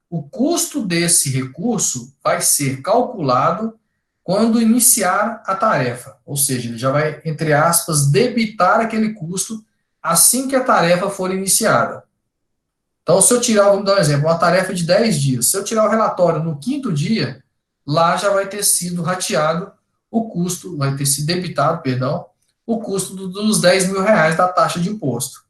o custo desse recurso vai ser calculado quando iniciar a tarefa, ou seja, ele já vai, entre aspas, debitar aquele custo assim que a tarefa for iniciada. Então, se eu tirar, vamos dar um exemplo, uma tarefa de 10 dias, se eu tirar o relatório no quinto dia, lá já vai ter sido rateado o custo, vai ter sido debitado, perdão, o custo dos R$ 10.000 da taxa de imposto.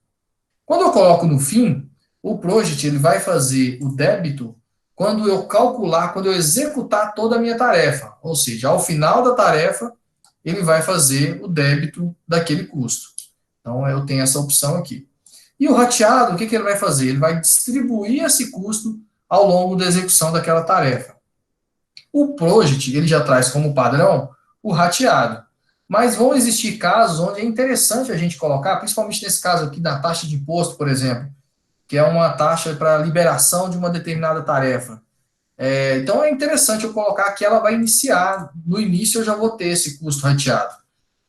Quando eu coloco no fim, o project ele vai fazer o débito quando eu calcular, quando eu executar toda a minha tarefa. Ou seja, ao final da tarefa, ele vai fazer o débito daquele custo. Então, eu tenho essa opção aqui. E o rateado, o que ele vai fazer? Ele vai distribuir esse custo ao longo da execução daquela tarefa. O project, ele já traz como padrão o rateado. Mas vão existir casos onde é interessante a gente colocar, principalmente nesse caso aqui da taxa de imposto, por exemplo, que é uma taxa para liberação de uma determinada tarefa. Então é interessante eu colocar que ela vai iniciar, no início eu já vou ter esse custo rateado.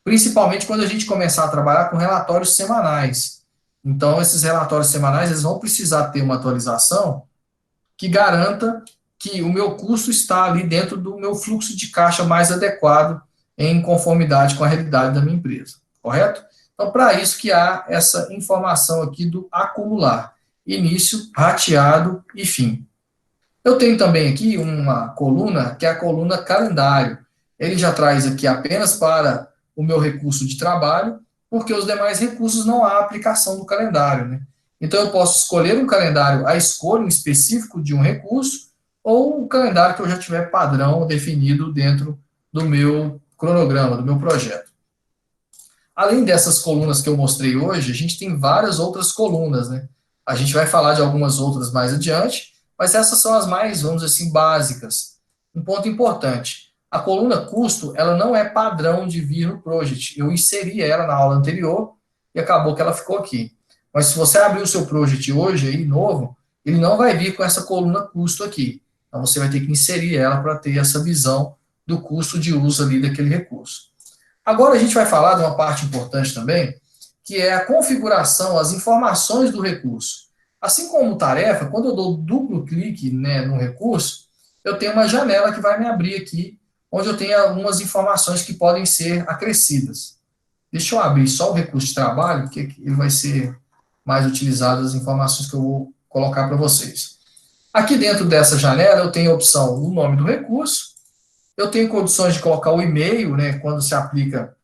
Principalmente quando a gente começar a trabalhar com relatórios semanais. Então esses relatórios semanais eles vão precisar ter uma atualização que garanta que o meu custo está ali dentro do meu fluxo de caixa mais adequado em conformidade com a realidade da minha empresa, correto? Então, para isso que há essa informação aqui do acumular, início, rateado e fim. Eu tenho também aqui uma coluna, que é a coluna calendário. Ele já traz aqui apenas para o meu recurso de trabalho, porque os demais recursos não há aplicação do calendário, né? Então, eu posso escolher um calendário à escolha em específico de um recurso, ou o calendário que eu já tiver padrão definido dentro do meu cronograma, do meu projeto. Além dessas colunas que eu mostrei hoje, a gente tem várias outras colunas, né? A gente vai falar de algumas outras mais adiante, mas essas são as mais, vamos dizer assim, básicas. Um ponto importante, a coluna custo, ela não é padrão de vir no project. Eu inseri ela na aula anterior e acabou que ela ficou aqui. Mas se você abrir o seu project hoje, aí, novo, ele não vai vir com essa coluna custo aqui. Então você vai ter que inserir ela para ter essa visão do custo de uso ali daquele recurso. Agora a gente vai falar de uma parte importante também, que é a configuração, as informações do recurso. Assim como tarefa, quando eu dou duplo clique, né, no recurso, eu tenho uma janela que vai me abrir aqui, onde eu tenho algumas informações que podem ser acrescidas. Deixa eu abrir só o recurso de trabalho, porque ele vai ser mais utilizado as informações que eu vou colocar para vocês. Aqui dentro dessa janela eu tenho a opção o nome do recurso, eu tenho condições de colocar o e-mail, né, quando se aplica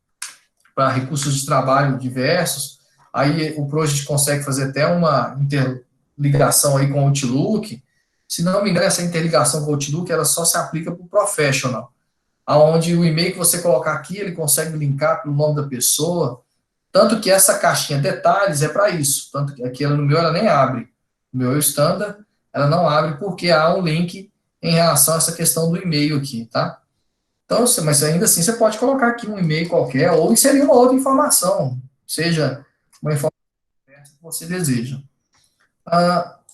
para recursos de trabalho diversos, aí o Project consegue fazer até uma interligação aí com o Outlook. Se não me engano, essa interligação com o Outlook, ela só se aplica para o Professional, aonde o e-mail que você colocar aqui, ele consegue linkar para o nome da pessoa, tanto que essa caixinha detalhes é para isso, tanto que aqui ela, no meu ela nem abre, no meu standard ela não abre porque há um link em relação a essa questão do e-mail aqui, tá? Então, mas ainda assim você pode colocar aqui um e-mail qualquer ou inserir uma outra informação, seja uma informação que você deseja.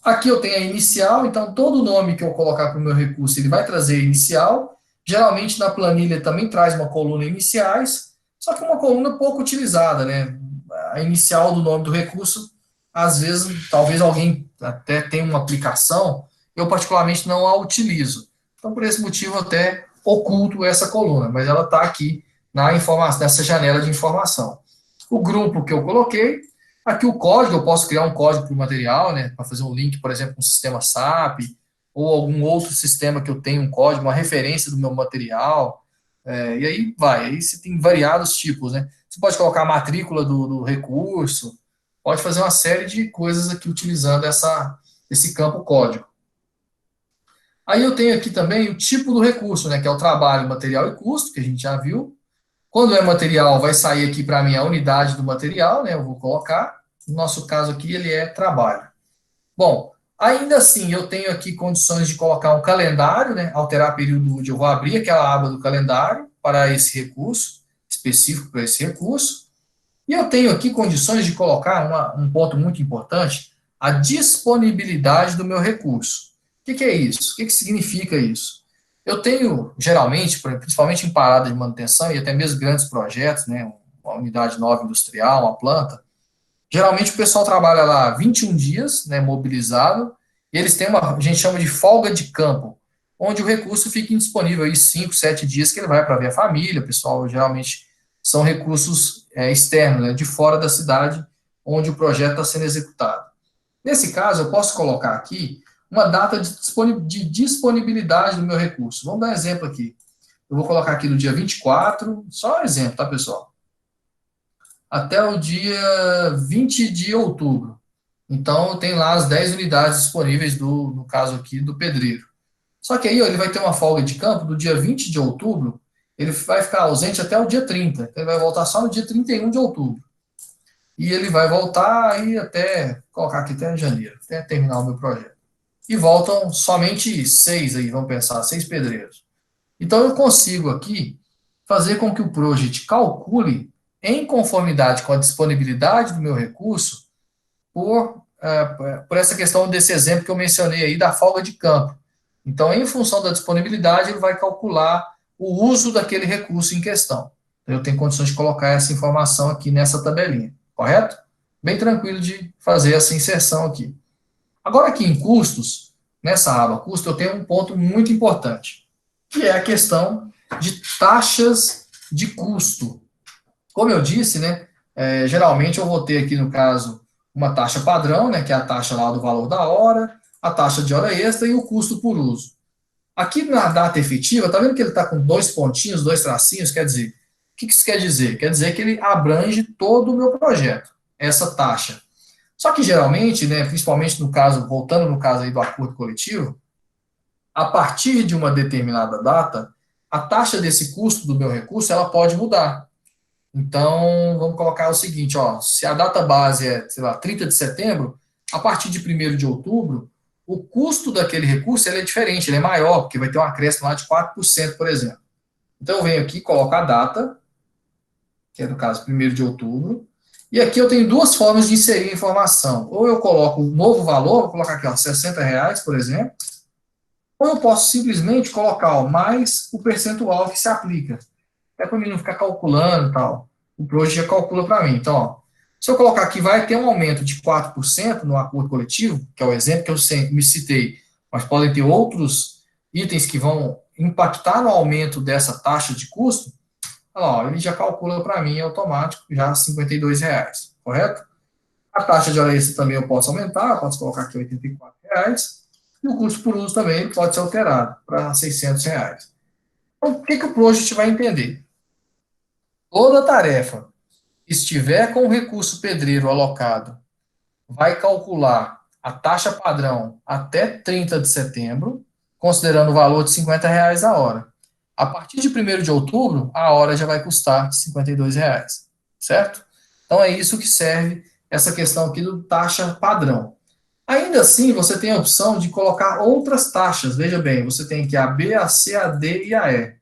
Aqui eu tenho a inicial, então todo nome que eu colocar para o meu recurso, ele vai trazer inicial. Geralmente na planilha também traz uma coluna iniciais, só que uma coluna pouco utilizada, né? A inicial do nome do recurso, às vezes, talvez alguém até tenha uma aplicação, eu particularmente não a utilizo. Então, por esse motivo, eu até oculto essa coluna, mas ela está aqui na informação, nessa janela de informação. O grupo que eu coloquei, aqui o código, eu posso criar um código para o material, né, para fazer um link, por exemplo, com o sistema SAP, ou algum outro sistema que eu tenho um código, uma referência do meu material, e aí vai, aí você tem variados tipos, né, você pode colocar a matrícula do recurso, pode fazer uma série de coisas aqui utilizando esse campo código. Aí eu tenho aqui também o tipo do recurso, né, que é o trabalho, material e custo, que a gente já viu. Quando é material, vai sair aqui para mim a unidade do material, né? Eu vou colocar. No nosso caso aqui, ele é trabalho. Bom, ainda assim, eu tenho aqui condições de colocar um calendário, né? Alterar período útil. Eu vou abrir aquela aba do calendário para esse recurso, específico para esse recurso. E eu tenho aqui condições de colocar um ponto muito importante, a disponibilidade do meu recurso. O que é isso? O que significa isso? Eu tenho, geralmente, principalmente em parada de manutenção e até mesmo grandes projetos, né, uma unidade nova industrial, uma planta, geralmente o pessoal trabalha lá 21 dias, né, mobilizado, e eles têm a gente chama de folga de campo, onde o recurso fica indisponível aí 5, 7 dias que ele vai para ver a família, o pessoal geralmente são recursos externos, né, de fora da cidade onde o projeto está sendo executado. Nesse caso, eu posso colocar aqui uma data de disponibilidade do meu recurso. Vamos dar um exemplo aqui. Eu vou colocar aqui no dia 24, só um exemplo, tá, pessoal? Até o dia 20 de outubro. Então, tem lá as 10 unidades disponíveis, no caso aqui, do pedreiro. Só que aí ó, ele vai ter uma folga de campo do dia 20 de outubro, ele vai ficar ausente até o dia 30. Então, ele vai voltar só no dia 31 de outubro. E ele vai voltar aí até, colocar aqui até janeiro, até terminar o meu projeto. E voltam somente 6 aí, vamos pensar, 6 pedreiros. Então eu consigo aqui fazer com que o project calcule em conformidade com a disponibilidade do meu recurso por essa questão desse exemplo que eu mencionei aí da folga de campo. Então, em função da disponibilidade, ele vai calcular o uso daquele recurso em questão. Eu tenho condições de colocar essa informação aqui nessa tabelinha, correto? Bem tranquilo de fazer essa inserção aqui. Agora, aqui em custos, nessa aba custo, eu tenho um ponto muito importante, que é a questão de taxas de custo. Como eu disse, né, geralmente eu vou ter aqui, no caso, uma taxa padrão, né, que é a taxa lá do valor da hora, a taxa de hora extra e o custo por uso. Aqui na data efetiva, tá vendo que ele está com 2 pontinhos, 2 tracinhos? Quer dizer, o que isso quer dizer? Quer dizer que ele abrange todo o meu projeto, essa taxa. Só que geralmente, né, principalmente no caso, voltando no caso aí do acordo coletivo, a partir de uma determinada data, a taxa desse custo do meu recurso, ela pode mudar. Então, vamos colocar o seguinte, ó, se a data base é, sei lá, 30 de setembro, a partir de 1º de outubro, o custo daquele recurso ele é diferente, ele é maior, porque vai ter um acréscimo lá de 4%, por exemplo. Então, eu venho aqui, coloco a data, que é no caso 1º de outubro, e aqui eu tenho duas formas de inserir a informação. Ou eu coloco um novo valor, vou colocar aqui, ó, R$ 60, por exemplo, ou eu posso simplesmente colocar ó, mais o percentual que se aplica. É para mim não ficar calculando e tal. O Project já calcula para mim. Então, ó, se eu colocar aqui, vai ter um aumento de 4% no acordo coletivo, que é o exemplo que eu me citei, mas podem ter outros itens que vão impactar no aumento dessa taxa de custo. Olha lá, ó, ele já calcula para mim automático, já R$ 52, correto? A taxa de hora extra também eu posso aumentar, eu posso colocar aqui R$ 84, e o custo por uso também pode ser alterado para R$ 600. Então, o que, que o project vai entender? Toda tarefa que estiver com o recurso pedreiro alocado vai calcular a taxa padrão até 30 de setembro, considerando o valor de R$ 50 a hora. A partir de 1º de outubro, a hora já vai custar R$ 52, certo? Então é isso que serve essa questão aqui do taxa padrão. Ainda assim, você tem a opção de colocar outras taxas. Veja bem, você tem aqui a B, a C, a D e a E.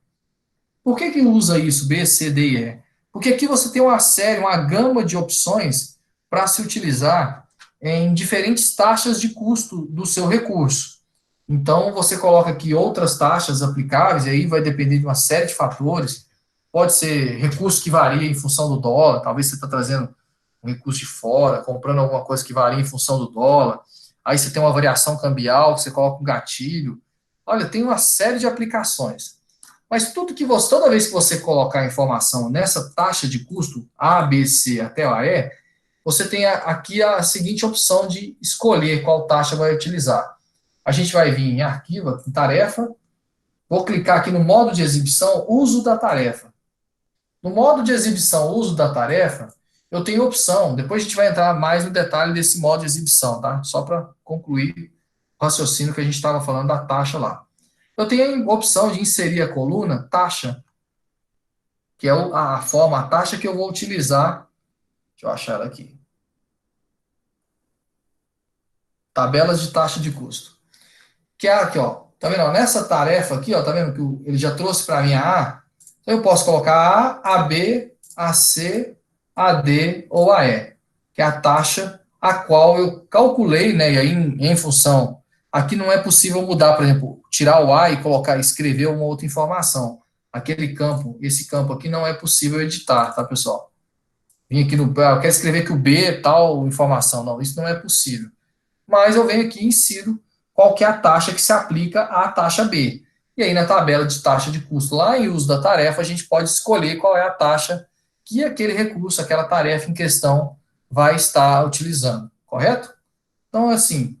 Por que que usa isso, B, C, D e E? Porque aqui você tem uma série, uma gama de opções para se utilizar em diferentes taxas de custo do seu recurso. Então, você coloca aqui outras taxas aplicáveis, e aí vai depender de uma série de fatores. Pode ser recurso que varia em função do dólar, talvez você está trazendo um recurso de fora, comprando alguma coisa que varia em função do dólar. Aí você tem uma variação cambial, que você coloca um gatilho. Olha, tem uma série de aplicações. Mas tudo que você, toda vez que você colocar informação nessa taxa de custo A, B, C até a E, você tem aqui a seguinte opção de escolher qual taxa vai utilizar. A gente vai vir em arquivo, em tarefa, vou clicar aqui no modo de exibição, uso da tarefa. No modo de exibição, uso da tarefa, eu tenho opção, depois a gente vai entrar mais no detalhe desse modo de exibição, tá? Só para concluir o raciocínio que a gente estava falando da taxa lá. Eu tenho a opção de inserir a coluna taxa, que é a forma, a taxa que eu vou utilizar. Deixa eu achar aqui. Tabelas de taxa de custo. Que é aqui, ó. Tá vendo? Nessa tarefa aqui, ó, tá vendo que ele já trouxe para mim a A? Então eu posso colocar a B, a C, a D ou a E, que é a taxa a qual eu calculei, né? E aí, em função. Aqui não é possível mudar, por exemplo, tirar o A e colocar, escrever uma outra informação. Aquele campo, esse campo aqui não é possível editar, tá, pessoal? Vim aqui no. Eu quero escrever que o B é tal informação. Não, isso não é possível. Mas eu venho aqui e insiro qual que é a taxa que se aplica à taxa B. E aí, na tabela de taxa de custo, lá em uso da tarefa, a gente pode escolher qual é a taxa que aquele recurso, aquela tarefa em questão, vai estar utilizando, correto? Então, assim,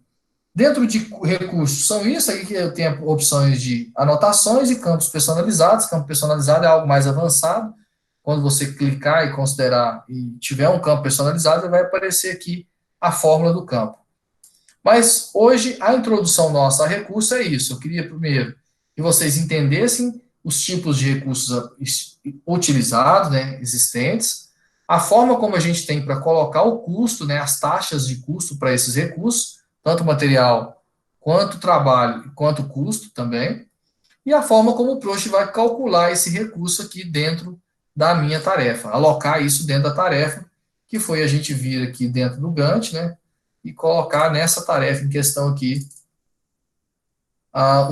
dentro de recursos, são isso aí que eu tenho opções de anotações e campos personalizados. Campo personalizado é algo mais avançado. Quando você clicar e considerar e tiver um campo personalizado, vai aparecer aqui a fórmula do campo. Mas hoje a introdução nossa a recurso é isso. Eu queria primeiro que vocês entendessem os tipos de recursos utilizados, né, existentes, a forma como a gente tem para colocar o custo, né, as taxas de custo para esses recursos, tanto material quanto trabalho, quanto custo também, e a forma como o Prost vai calcular esse recurso aqui dentro da minha tarefa, alocar isso dentro da tarefa, que foi a gente vir aqui dentro do Gantt, né, e colocar nessa tarefa em questão aqui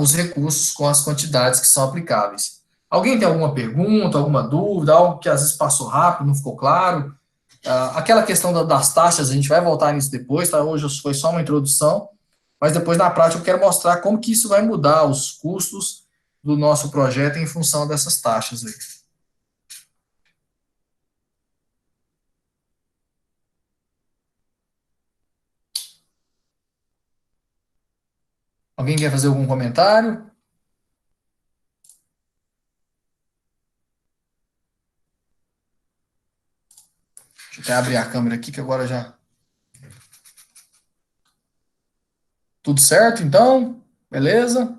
os recursos com as quantidades que são aplicáveis. Alguém tem alguma pergunta, alguma dúvida, algo que às vezes passou rápido, não ficou claro? Aquela questão das taxas, a gente vai voltar nisso depois, tá? Hoje foi só uma introdução, mas depois na prática eu quero mostrar como que isso vai mudar os custos do nosso projeto em função dessas taxas aí. Alguém quer fazer algum comentário? Deixa eu até abrir a câmera aqui que agora já. Tudo certo, então? Beleza?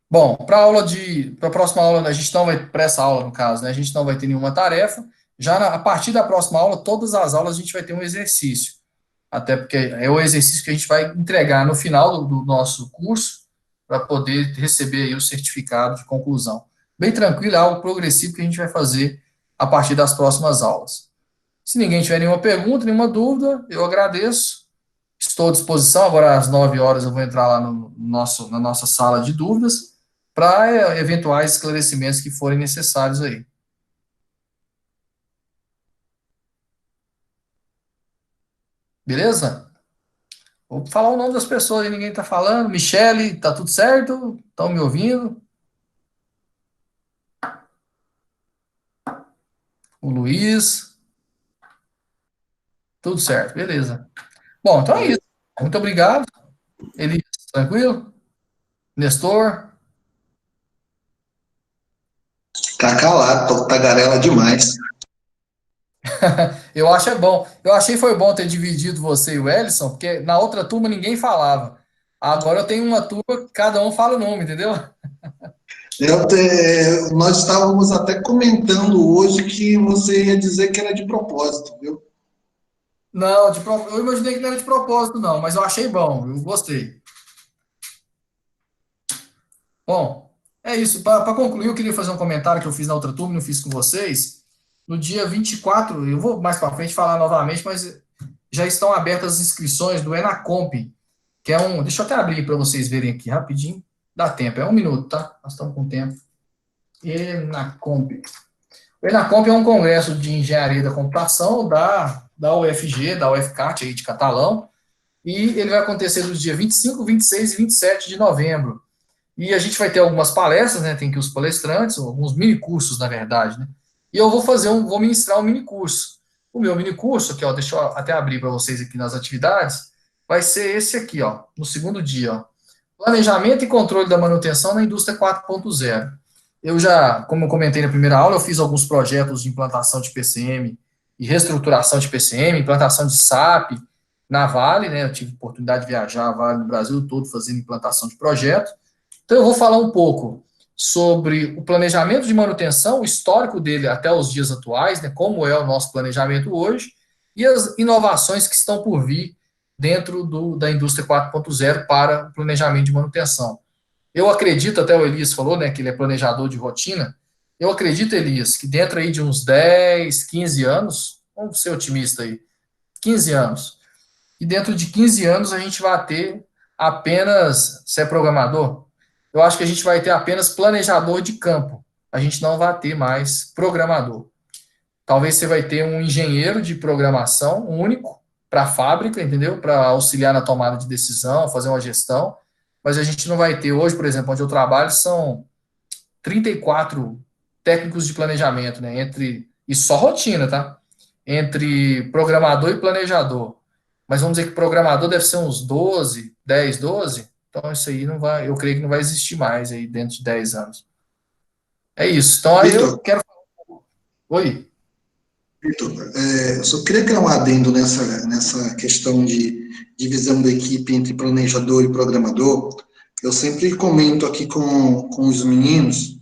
Bom, para a próxima aula, a gente não vai, para essa aula, no caso, né, a gente não vai ter nenhuma tarefa. Já a partir da próxima aula, todas as aulas a gente vai ter um exercício. Até porque é o exercício que a gente vai entregar no final do nosso curso para poder receber aí o certificado de conclusão. Bem tranquilo, é algo progressivo que a gente vai fazer a partir das próximas aulas. Se ninguém tiver nenhuma pergunta, nenhuma dúvida, eu agradeço. Estou à disposição. Agora, às 9 horas, eu vou entrar lá na nossa sala de dúvidas para eventuais esclarecimentos que forem necessários aí. Beleza? Vou falar o nome das pessoas aí, ninguém está falando. Michele, tá tudo certo? Estão me ouvindo? o Luiz, tudo certo, beleza. Bom, então é isso. Muito obrigado. Elias, tranquilo? Nestor? Tá calado, tô tagarela demais. Eu acho é bom. Eu achei foi bom ter dividido você e o Ellison, porque na outra turma ninguém falava. Agora eu tenho uma turma que cada um fala o nome, entendeu? Nós estávamos até comentando hoje que você ia dizer que era de propósito, viu? Não, eu imaginei que não era de propósito, não, mas eu achei bom, eu gostei. Bom, é isso. Para concluir, eu queria fazer um comentário que eu fiz na outra turma, não fiz com vocês. No dia 24, eu vou mais para frente falar novamente, mas já estão abertas as inscrições do Enacomp, que é um. Deixa eu até abrir para vocês verem aqui rapidinho. Dá tempo, é 1 minuto, tá? Nós estamos com tempo. Enacomp. O Enacomp é um congresso de engenharia da computação da UFG, da UFCAT aí de Catalão, e ele vai acontecer nos dias 25, 26 e 27 de novembro. E a gente vai ter algumas palestras, né? Tem aqui os palestrantes, alguns mini cursos, na verdade, né? E eu vou ministrar um mini curso. O meu mini curso, aqui, ó, deixa eu até abrir para vocês aqui nas atividades, vai ser esse aqui, ó, no segundo dia, ó. Planejamento e controle da manutenção na indústria 4.0. Eu já, como eu comentei na primeira aula, eu fiz alguns projetos de implantação de PCM e reestruturação de PCM, implantação de SAP na Vale, né? Eu tive oportunidade de viajar a Vale no Brasil todo fazendo implantação de projetos. Então, eu vou falar um pouco sobre o planejamento de manutenção, o histórico dele até os dias atuais, né, como é o nosso planejamento hoje, e as inovações que estão por vir dentro da indústria 4.0 para o planejamento de manutenção. Eu acredito, até o Elias falou, né, que ele é planejador de rotina, eu acredito, Elias, que dentro aí de uns 10, 15 anos, vamos ser otimista aí, 15 anos, e dentro de 15 anos a gente vai ter apenas, se é programador, eu acho que a gente vai ter apenas planejador de campo. A gente não vai ter mais programador. Talvez você vai ter um engenheiro de programação único para a fábrica, entendeu? Para auxiliar na tomada de decisão, fazer uma gestão. Mas a gente não vai ter hoje, por exemplo, onde eu trabalho, são 34 técnicos de planejamento, né? E só rotina, tá? Entre programador e planejador. Mas vamos dizer que programador deve ser uns 12, 10, 12. Então isso aí não vai, eu creio que não vai existir mais aí dentro de 10 anos. É isso. Então aí Vitor, eu quero. Oi. Vitor, eu só queria criar um adendo nessa questão de divisão da equipe entre planejador e programador. Eu sempre comento aqui com os meninos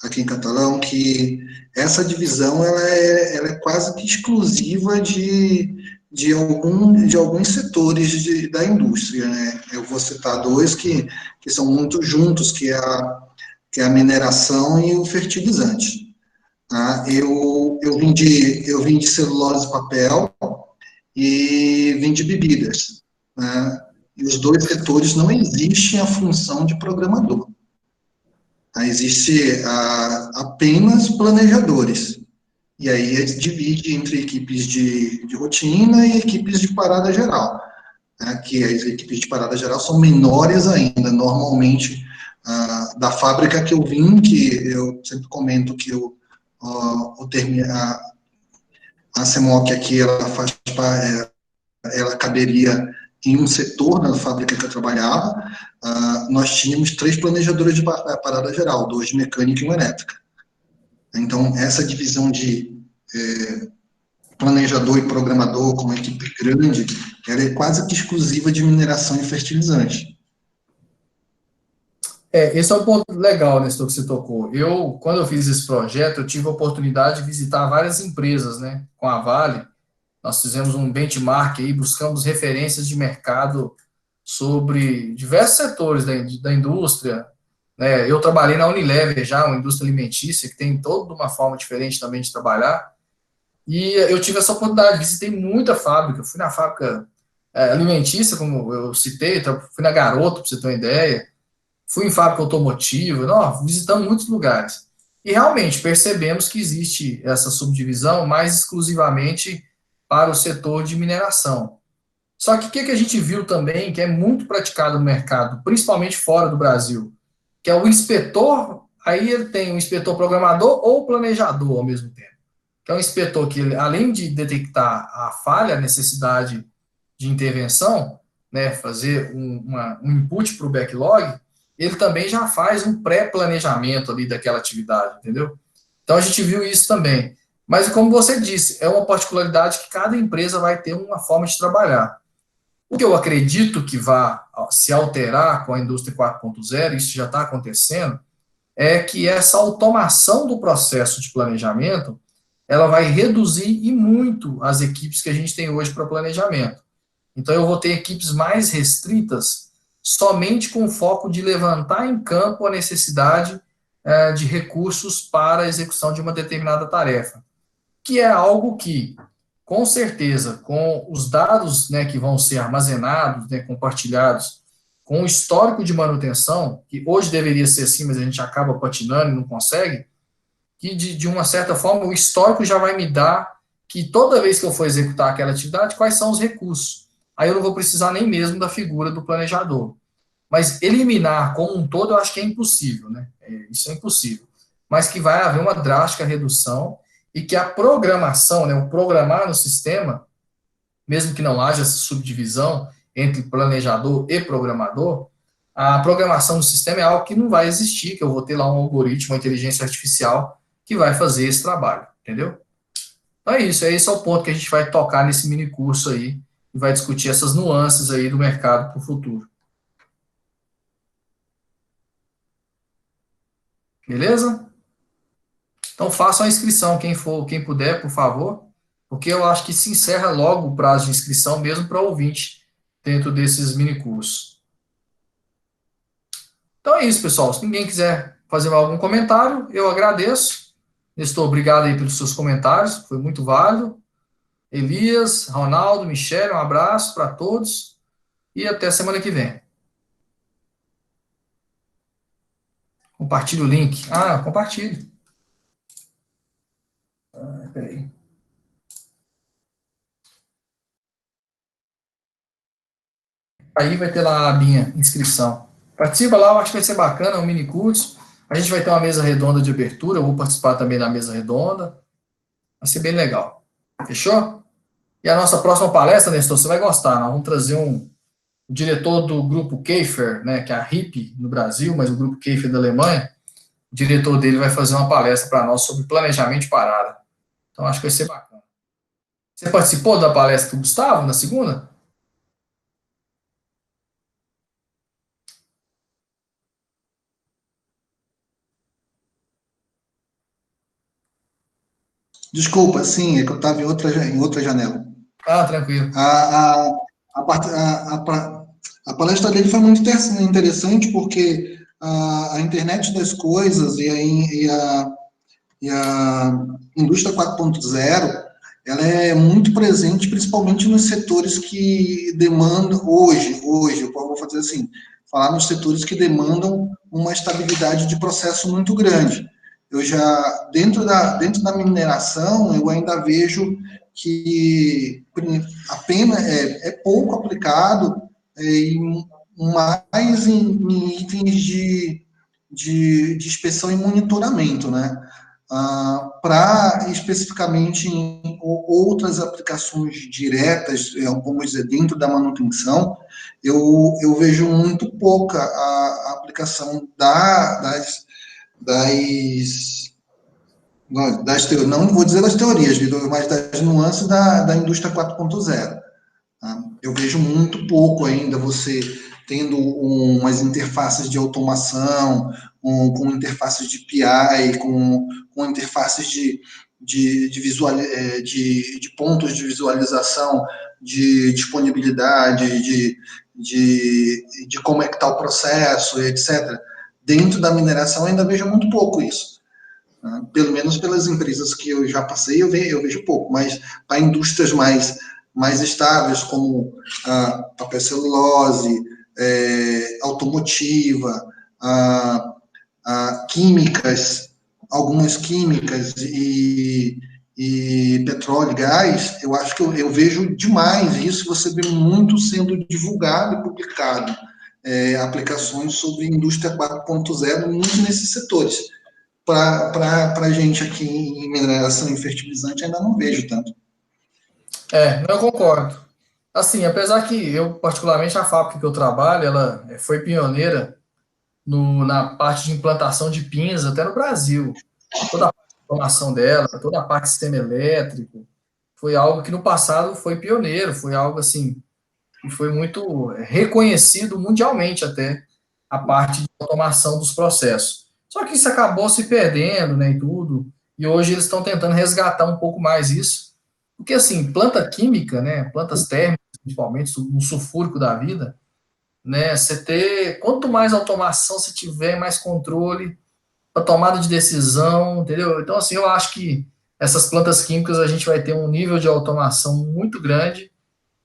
aqui em Catalão que essa divisão ela é quase que exclusiva de alguns setores da indústria, né? Eu vou citar dois que são muito juntos, que é a mineração e o fertilizante. Tá? Eu vim de celulose e papel e vim de bebidas. Né? E os dois setores não existem a função de programador. Tá? Existe apenas planejadores. E aí divide entre equipes de rotina e equipes de parada geral. Né? Que as equipes de parada geral são menores ainda. Normalmente, da fábrica que eu vim, que eu sempre comento que a CEMOC aqui, ela caberia em um setor na fábrica que eu trabalhava, nós tínhamos 3 planejadores de parada geral, 2 de mecânica e 1 elétrica. Então, essa divisão de planejador e programador com uma equipe grande, ela é quase que exclusiva de mineração e fertilizante. Esse é o ponto legal, Nestor, que você tocou. Quando eu fiz esse projeto, eu tive a oportunidade de visitar várias empresas, né, com a Vale. Nós fizemos um benchmark aí, buscamos referências de mercado sobre diversos setores da indústria, né? Eu trabalhei na Unilever já, uma indústria alimentícia que tem toda uma forma diferente também de trabalhar. E eu tive essa oportunidade, visitei muita fábrica, fui na fábrica alimentícia, como eu citei, fui na Garoto, para você ter uma ideia, fui em fábrica automotiva, não, visitamos muitos lugares. E realmente percebemos que existe essa subdivisão mais exclusivamente para o setor de mineração. Só que o que a gente viu também, que é muito praticado no mercado, principalmente fora do Brasil, que é o inspetor, aí ele tem o inspetor programador ou planejador ao mesmo tempo. que é um inspetor que, além de detectar a falha, a necessidade de intervenção, né, fazer um input para o backlog, ele também já faz um pré-planejamento ali daquela atividade, entendeu? Então a gente viu isso também. Mas como você disse, é uma particularidade que cada empresa vai ter uma forma de trabalhar. O que eu acredito que vai se alterar com a indústria 4.0, isso já está acontecendo, é que essa automação do processo de planejamento, ela vai reduzir e muito as equipes que a gente tem hoje para planejamento. Então, eu vou ter equipes mais restritas, somente com o foco de levantar em campo a necessidade de recursos para a execução de uma determinada tarefa, que é algo que, com certeza, com os dados, né, que vão ser armazenados, né, compartilhados, com o histórico de manutenção, que hoje deveria ser assim, mas a gente acaba patinando e não consegue, que de uma certa forma o histórico já vai me dar que toda vez que eu for executar aquela atividade, quais são os recursos. Aí eu não vou precisar nem mesmo da figura do planejador. Mas eliminar como um todo, eu acho que é impossível, né? Isso é impossível. Mas que vai haver uma drástica redução e que a programação, né, o programar no sistema, mesmo que não haja essa subdivisão entre planejador e programador, a programação do sistema é algo que não vai existir, que eu vou ter lá um algoritmo, uma inteligência artificial que vai fazer esse trabalho, entendeu? Então é isso, esse é o ponto que a gente vai tocar nesse mini curso aí e vai discutir essas nuances aí do mercado para o futuro. Beleza? Então façam a inscrição, quem for, quem puder, por favor, porque eu acho que se encerra logo o prazo de inscrição mesmo para ouvinte dentro desses mini cursos. Então é isso, pessoal. Se ninguém quiser fazer algum comentário, eu agradeço. Estou obrigado aí pelos seus comentários, foi muito válido. Elias, Ronaldo, Michele, um abraço para todos e até semana que vem. Compartilhe o link. Ah, compartilhe. Peraí. Aí vai ter lá a abinha inscrição. Participa lá, eu acho que vai ser bacana, é um mini curso. A gente vai ter uma mesa redonda de abertura, eu vou participar também da mesa redonda. Vai ser bem legal. Fechou? E a nossa próxima palestra, Nestor, você vai gostar. Nós vamos trazer o diretor do grupo Keifer, né, que é a RIP no Brasil, mas o grupo Keifer da Alemanha. O diretor dele vai fazer uma palestra para nós sobre planejamento de parada. Então, acho que vai ser bacana. Você participou da palestra do Gustavo, na segunda? Desculpa, sim, é que eu estava em outra janela. Ah, tranquilo. A, a, a, a palestra dele foi muito interessante porque a internet das coisas e a indústria 4.0 ela é muito presente, principalmente nos setores que demandam, eu vou fazer assim, falar nos setores que demandam uma estabilidade de processo muito grande. Eu já, dentro da mineração, eu ainda vejo que apenas é pouco aplicado mais em itens de inspeção e monitoramento, né? Para especificamente em outras aplicações diretas, vamos dizer, dentro da manutenção, eu vejo muito pouca a aplicação não vou dizer das teorias, mas das nuances da indústria 4.0. Tá? Eu vejo muito pouco ainda você tendo umas interfaces de automação, com interfaces de PI, com interfaces de pontos de visualização, de disponibilidade, de como é que está o processo, etc. Dentro da mineração, eu ainda vejo muito pouco isso. Né? Pelo menos pelas empresas que eu já passei, eu vejo pouco, mas para indústrias mais estáveis, como papel celulose, automotiva, químicas, algumas químicas e petróleo e gás, eu acho que eu vejo demais isso, você vê muito sendo divulgado e publicado, aplicações sobre indústria 4.0 muito nesses setores. para a gente aqui em mineração e fertilizante, ainda não vejo tanto. Eu concordo. Assim, apesar que eu, particularmente, a fábrica que eu trabalho, ela foi pioneira na parte de implantação de pins até no Brasil. Toda a parte de automação dela, toda a parte de sistema elétrico, foi algo que no passado foi pioneiro, foi algo assim, que foi muito reconhecido mundialmente até, a parte de automação dos processos. Só que isso acabou se perdendo, né, e tudo, e hoje eles estão tentando resgatar um pouco mais isso, porque assim, planta química, né, plantas térmicas, principalmente, um sulfúrico da vida, né? Você ter, quanto mais automação você tiver, mais controle para tomada de decisão, entendeu? Então, assim, eu acho que essas plantas químicas a gente vai ter um nível de automação muito grande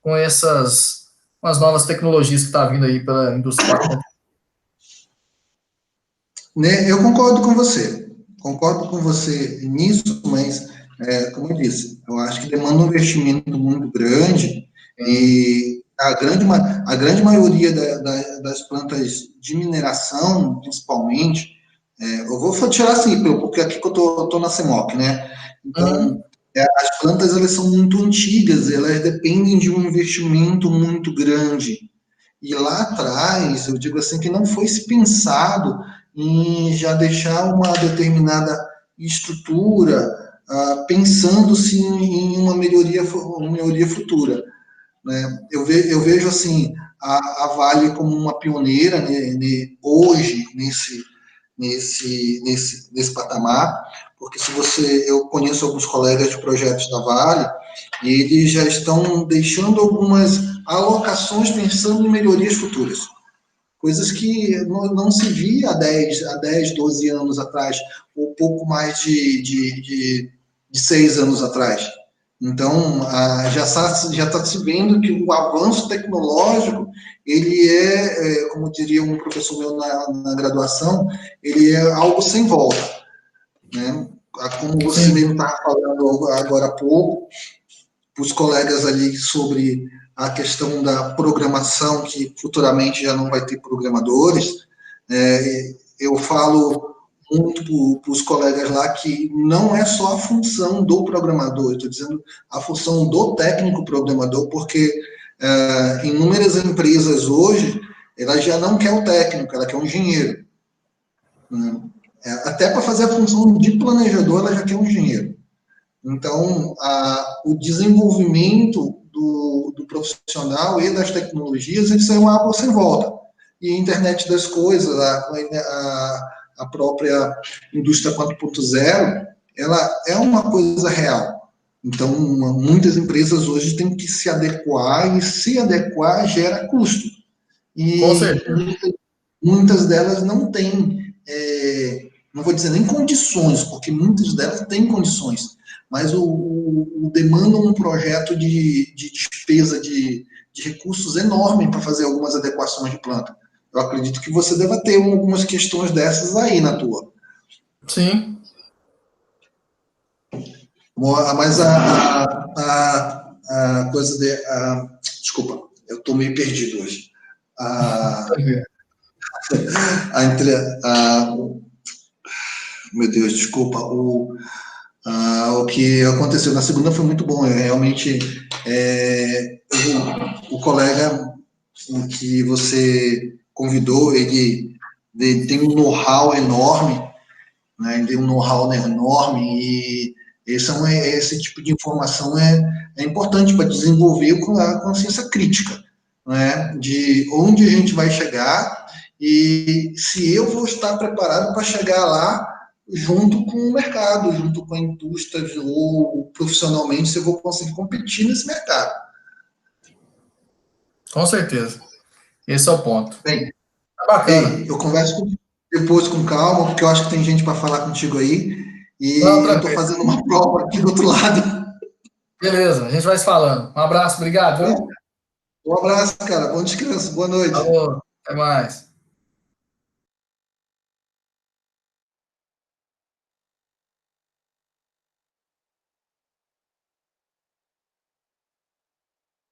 com com as novas tecnologias que está vindo aí pela indústria 4.0. Né, eu concordo com você nisso, mas, como eu disse, eu acho que demanda um investimento muito grande e a grande maioria das plantas de mineração, principalmente, eu vou tirar assim, porque aqui que eu tô na CEMOC, né? Então, as plantas, elas são muito antigas, elas dependem de um investimento muito grande. E lá atrás, eu digo assim, que não foi se pensado em já deixar uma determinada estrutura, pensando-se em uma melhoria futura. Né? Eu vejo assim a Vale como uma pioneira, né, hoje nesse patamar, porque eu conheço alguns colegas de projetos da Vale e eles já estão deixando algumas alocações pensando em melhorias futuras, coisas que não se via há 10, 12 anos atrás, ou pouco mais de 6 anos atrás. Então, já está se vendo que o avanço tecnológico, ele como diria um professor meu na graduação, ele é algo sem volta. Né? Como você Sim, mesmo estava falando agora há pouco, para os colegas ali sobre a questão da programação, que futuramente já não vai ter programadores, eu falo muito para os colegas lá que não é só a função do programador, eu estou dizendo a função do técnico programador, porque inúmeras empresas hoje, ela já não quer o técnico, ela quer um engenheiro. Né? Até para fazer a função de planejador, ela já quer um engenheiro. Então, o desenvolvimento do profissional e das tecnologias, isso é uma água sem volta. E a internet das coisas, a própria indústria 4.0, ela é uma coisa real. Então, muitas empresas hoje têm que se adequar, e se adequar gera custo. com E certeza. muitas delas não têm, não vou dizer nem condições, porque muitas delas têm condições, mas demanda um projeto de despesa de recursos enorme para fazer algumas adequações de planta. Eu acredito que você deva ter algumas questões dessas aí na tua. Sim. Mas a coisa de. Desculpa, eu estou meio perdido hoje. A, a, entre, a, meu Deus, desculpa. O que aconteceu na segunda foi muito bom. Realmente, o colega que você convidou, ele tem um know-how enorme, né? Ele tem um know-how, né, enorme, e esse tipo de informação é importante para desenvolver com a consciência crítica, né? De onde a gente vai chegar e se eu vou estar preparado para chegar lá junto com o mercado, junto com a indústria, ou profissionalmente, se eu vou conseguir competir nesse mercado. Com certeza. Esse é o ponto. Bem, Tá bacana. ei, eu converso depois com calma, porque eu acho que tem gente para falar contigo aí, Não, e eu estou tranquilo. fazendo uma prova aqui do outro lado. Beleza, a gente vai se falando. Um abraço, obrigado, viu? Um abraço, cara. Bom descanso. Boa noite. Falou, até mais.